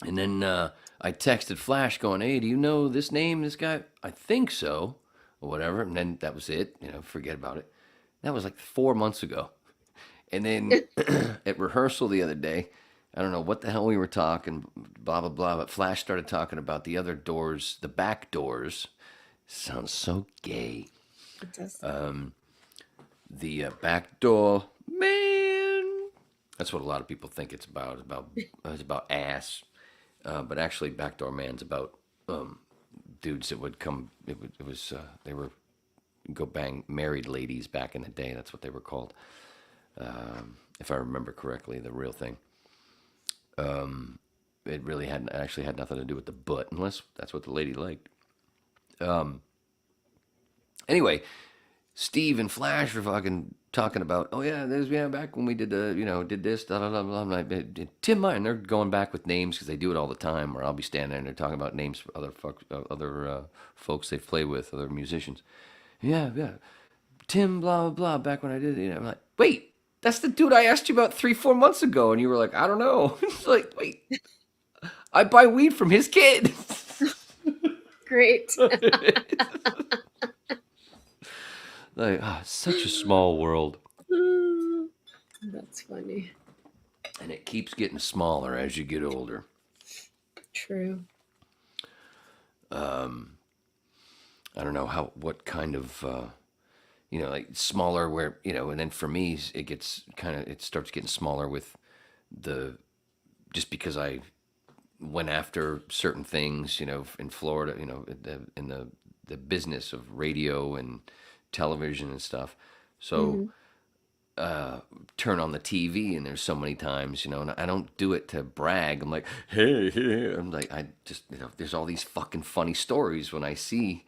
And then I texted Flash going, "Hey, do you know this name, this guy?" "I think so," or whatever. And then that was it. Forget about it. That was like 4 months ago. And then at rehearsal the other day, I don't know what the hell we were talking, blah, blah, blah. But Flash started talking about the other doors, the back doors. Sounds so gay. It does. The back door, man. That's what a lot of people think it's about. It's about ass. But actually, Backdoor Man's about dudes that would come. They were go bang married ladies back in the day. That's what they were called, if I remember correctly, the real thing. It really had nothing to do with the butt, unless that's what the lady liked. Anyway, Steve and Flash were fucking talking about, oh yeah, back when we did did this, da da da blah. Tim Meyer, and they're going back with names because they do it all the time. Or I'll be standing there and they're talking about names for other folks they've played with, other musicians. Yeah, Tim blah blah blah. Back when I did it, I'm like, wait, that's the dude I asked you about 3-4 months ago, and you were like, I don't know. It's like, wait, I buy weed from his kid. Great. Like, such a small world. That's funny. And it keeps getting smaller as you get older. True. I don't know what kind of, like smaller where, and then for me, it starts getting smaller with just because I went after certain things, in Florida, in the business of radio and television and stuff. So turn on the TV and there's so many times, and I don't do it to brag. I'm like, hey, I'm like, I just, there's all these fucking funny stories when I see,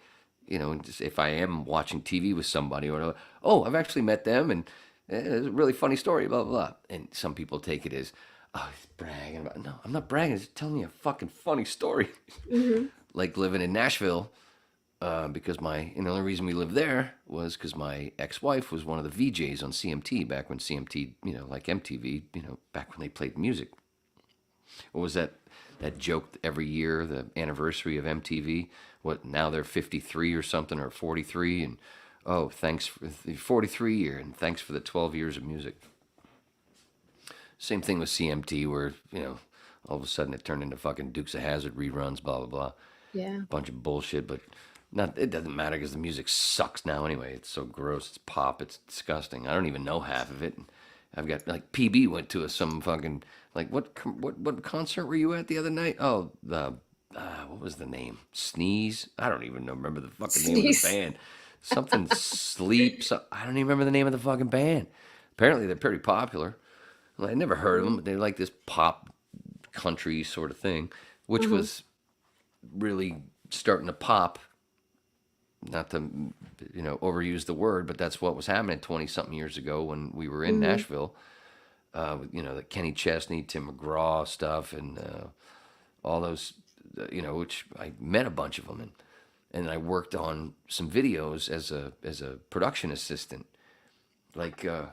just if I am watching TV with somebody or, oh, I've actually met them and it's a really funny story, blah, blah, blah. And some people take it as, oh, he's bragging about, no, I'm not bragging. It's telling you a fucking funny story. Like living in Nashville. Because the only reason we lived there was because my ex-wife was one of the VJs on CMT back when CMT, like MTV, back when they played music. What was that joke every year, the anniversary of MTV? What, now they're 53 or something, or 43, and oh, thanks for the 43 year, and thanks for the 12 years of music. Same thing with CMT, where, all of a sudden it turned into fucking Dukes of Hazzard reruns, blah, blah, blah. Yeah. Bunch of bullshit, but it doesn't matter because the music sucks now anyway. It's so gross. It's pop. It's disgusting. I don't even know half of it. I've got, like, PB went to some fucking, like, what concert were you at the other night? Oh, what was the name? Sneeze? I don't even remember the fucking name of the band. Something Sleep. I don't even remember the name of the fucking band. Apparently they're pretty popular. Well, I never heard of them, but they're like this pop country sort of thing, which was really starting to pop. Not to, overuse the word, but that's what was happening 20-something years ago when we were in Nashville. The Kenny Chesney, Tim McGraw stuff, and all those, which I met a bunch of them, and I worked on some videos as a production assistant, like, and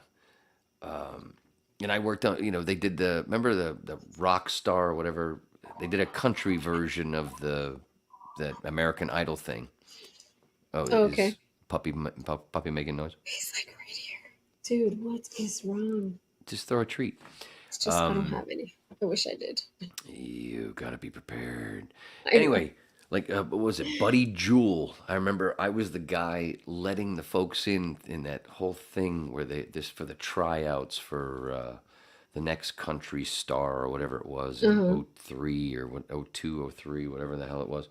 I worked on, they did remember the Rock Star or whatever, they did a country version of that American Idol thing. Oh, okay. Puppy making noise? He's like right here. Dude, what is wrong? Just throw a treat. It's just I don't have any. I wish I did. You gotta be prepared. Anyway, like, what was it? Buddy Jewel. I remember I was the guy letting the folks in that whole thing where for the tryouts for the next country star or whatever it was in 03 or 02, 03, whatever the hell it was.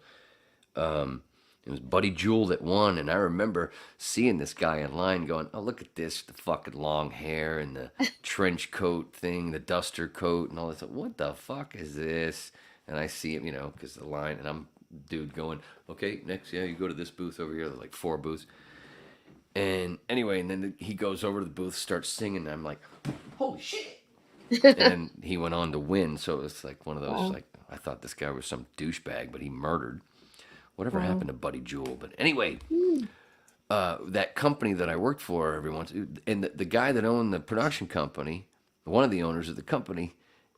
It was Buddy Jewell that won, and I remember seeing this guy in line going, "Oh, look at this, the fucking long hair and the trench coat thing, the duster coat and all this. What the fuck is this?" And I see him, because the line, and I'm dude going, "Okay, next, yeah, you go to this booth over here." There's like 4 booths. And anyway, and then he goes over to the booth, starts singing, and I'm like, "Holy shit!" And then he went on to win, so it's like one of those, like, I thought this guy was some douchebag, but he murdered. Whatever happened to Buddy Jewell? But anyway, that company that I worked for every once, and the guy that owned the production company, one of the owners of the company,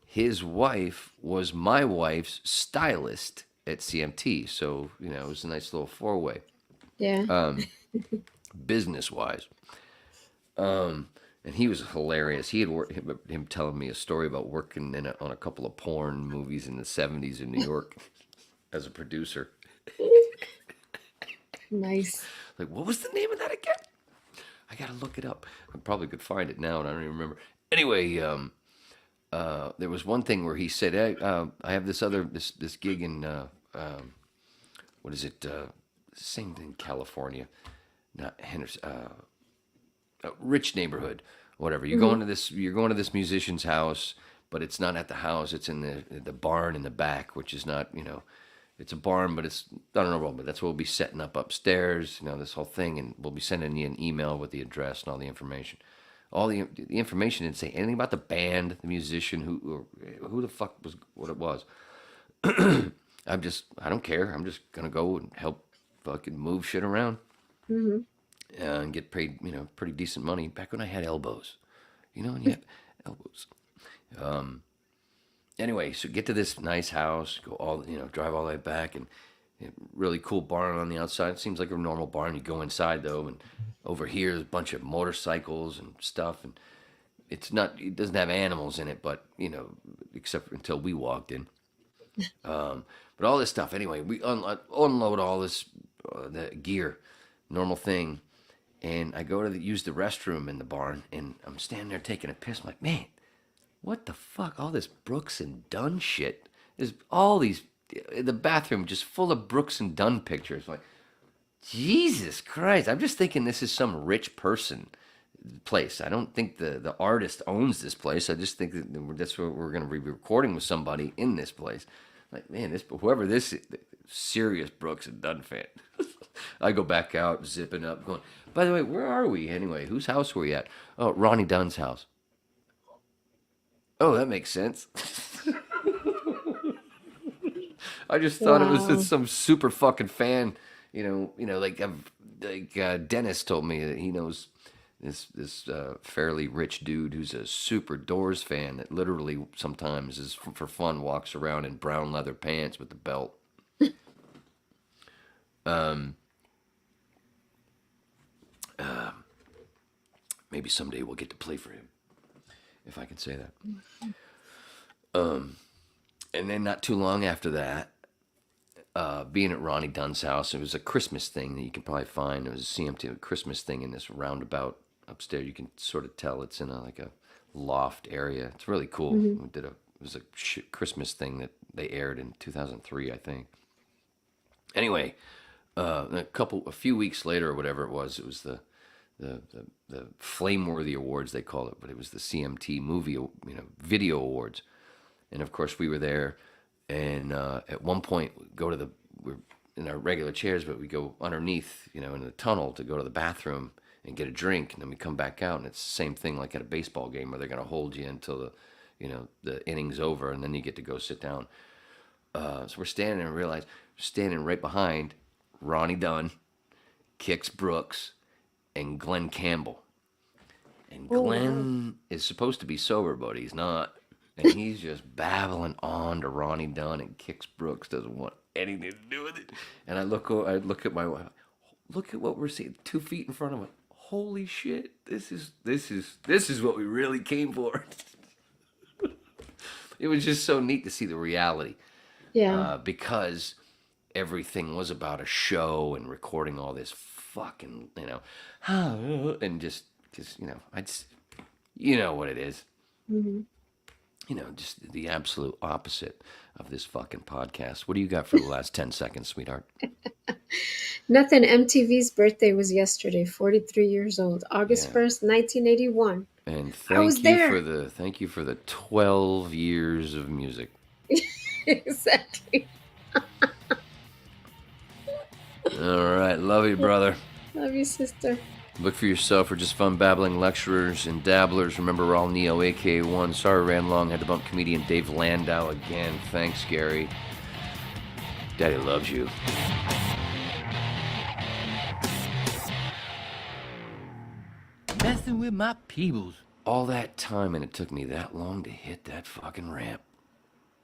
his wife was my wife's stylist at CMT. So, it was a nice little 4-way. Yeah. Business-wise. And he was hilarious. He had him telling me a story about working on a couple of porn movies in the 70s in New York as a producer. Nice. Like, what was the name of that again? I gotta look it up. I probably could find it now, and I don't even remember. Anyway, there was one thing where he said, "Hey, I have this gig in what is it? Same thing, California, not Henderson, rich neighborhood, whatever. You're going to this musician's house, but it's not at the house. It's in the barn in the back, which is not, It's a barn, but it's, I don't know, but that's what we'll be setting up upstairs, this whole thing, and we'll be sending you an email with the address and all the information. All the information didn't say anything about the band, the musician, who the fuck was what it was. I don't care. I'm just gonna go and help fucking move shit around, and get paid, pretty decent money. Back when I had elbows, and you had elbows. Anyway, so get to this nice house, go drive all the way back, and really cool barn on the outside. It seems like a normal barn. You go inside though, and over here there's a bunch of motorcycles and stuff, and it doesn't have animals in it, but except until we walked in. But all this stuff, anyway, we unload all this the gear, normal thing, and I go to use the restroom in the barn, and I'm standing there taking a piss. I'm like, man, what the fuck? All this Brooks and Dunn shit. There's all these, the bathroom just full of Brooks and Dunn pictures. Like, Jesus Christ. I'm just thinking this is some rich person place. I don't think the artist owns this place. I just think that's what we're going to be recording with somebody in this place. Like, man, whoever this is, serious Brooks and Dunn fan. I go back out, zipping up, going, by the way, where are we anyway? Whose house were we at? Oh, Ronnie Dunn's house. Oh, that makes sense. I just thought it was just some super fucking fan, like Dennis told me that he knows this fairly rich dude who's a super Doors fan that literally sometimes is for fun walks around in brown leather pants with the belt. Maybe someday we'll get to play for him, if I can say that. And then not too long after that, being at Ronnie Dunn's house, it was a Christmas thing that you can probably find. It was a CMT Christmas thing in this roundabout upstairs. You can sort of tell it's in a loft area. It's really cool. Mm-hmm. It was a Christmas thing that they aired in 2003, I think. Anyway, a few weeks later or whatever it was the Flameworthy Awards, they call it, but it was the CMT movie, video awards. And of course we were there, and at one point we're in our regular chairs, but we go underneath, in the tunnel to go to the bathroom and get a drink, and then we come back out, and it's the same thing like at a baseball game where they're going to hold you until the inning's over, and then you get to go sit down. So we're standing there and realize we're standing right behind Ronnie Dunn, Kix Brooks, and Glenn Campbell. And Glenn is supposed to be sober, but he's not. And he's just babbling on to Ronnie Dunn, and Kix Brooks doesn't want anything to do with it. And I look at my wife. Look at what we're seeing 2 feet in front of us. Holy shit! This is what we really came for. It was just so neat to see the reality. Yeah. Because everything was about a show and recording all this fucking, and just what it is. Mm-hmm. just the absolute opposite of this fucking podcast. What do you got for the last 10 seconds, sweetheart? Nothing. MTV's birthday was yesterday, 43 years old, August Yeah. 1st, 1981. And I was there. thank you for the 12 years of music. Exactly. All right, love you, brother. Love you, sister. Look for yourself or just fun babbling lecturers and dabblers. Remember, we're all Neo, AK1. Sorry ran long. Had to bump comedian Dave Landau again. Thanks, Gary. Daddy loves you. Messing with my peebles. All that time, and it took me that long to hit that fucking ramp.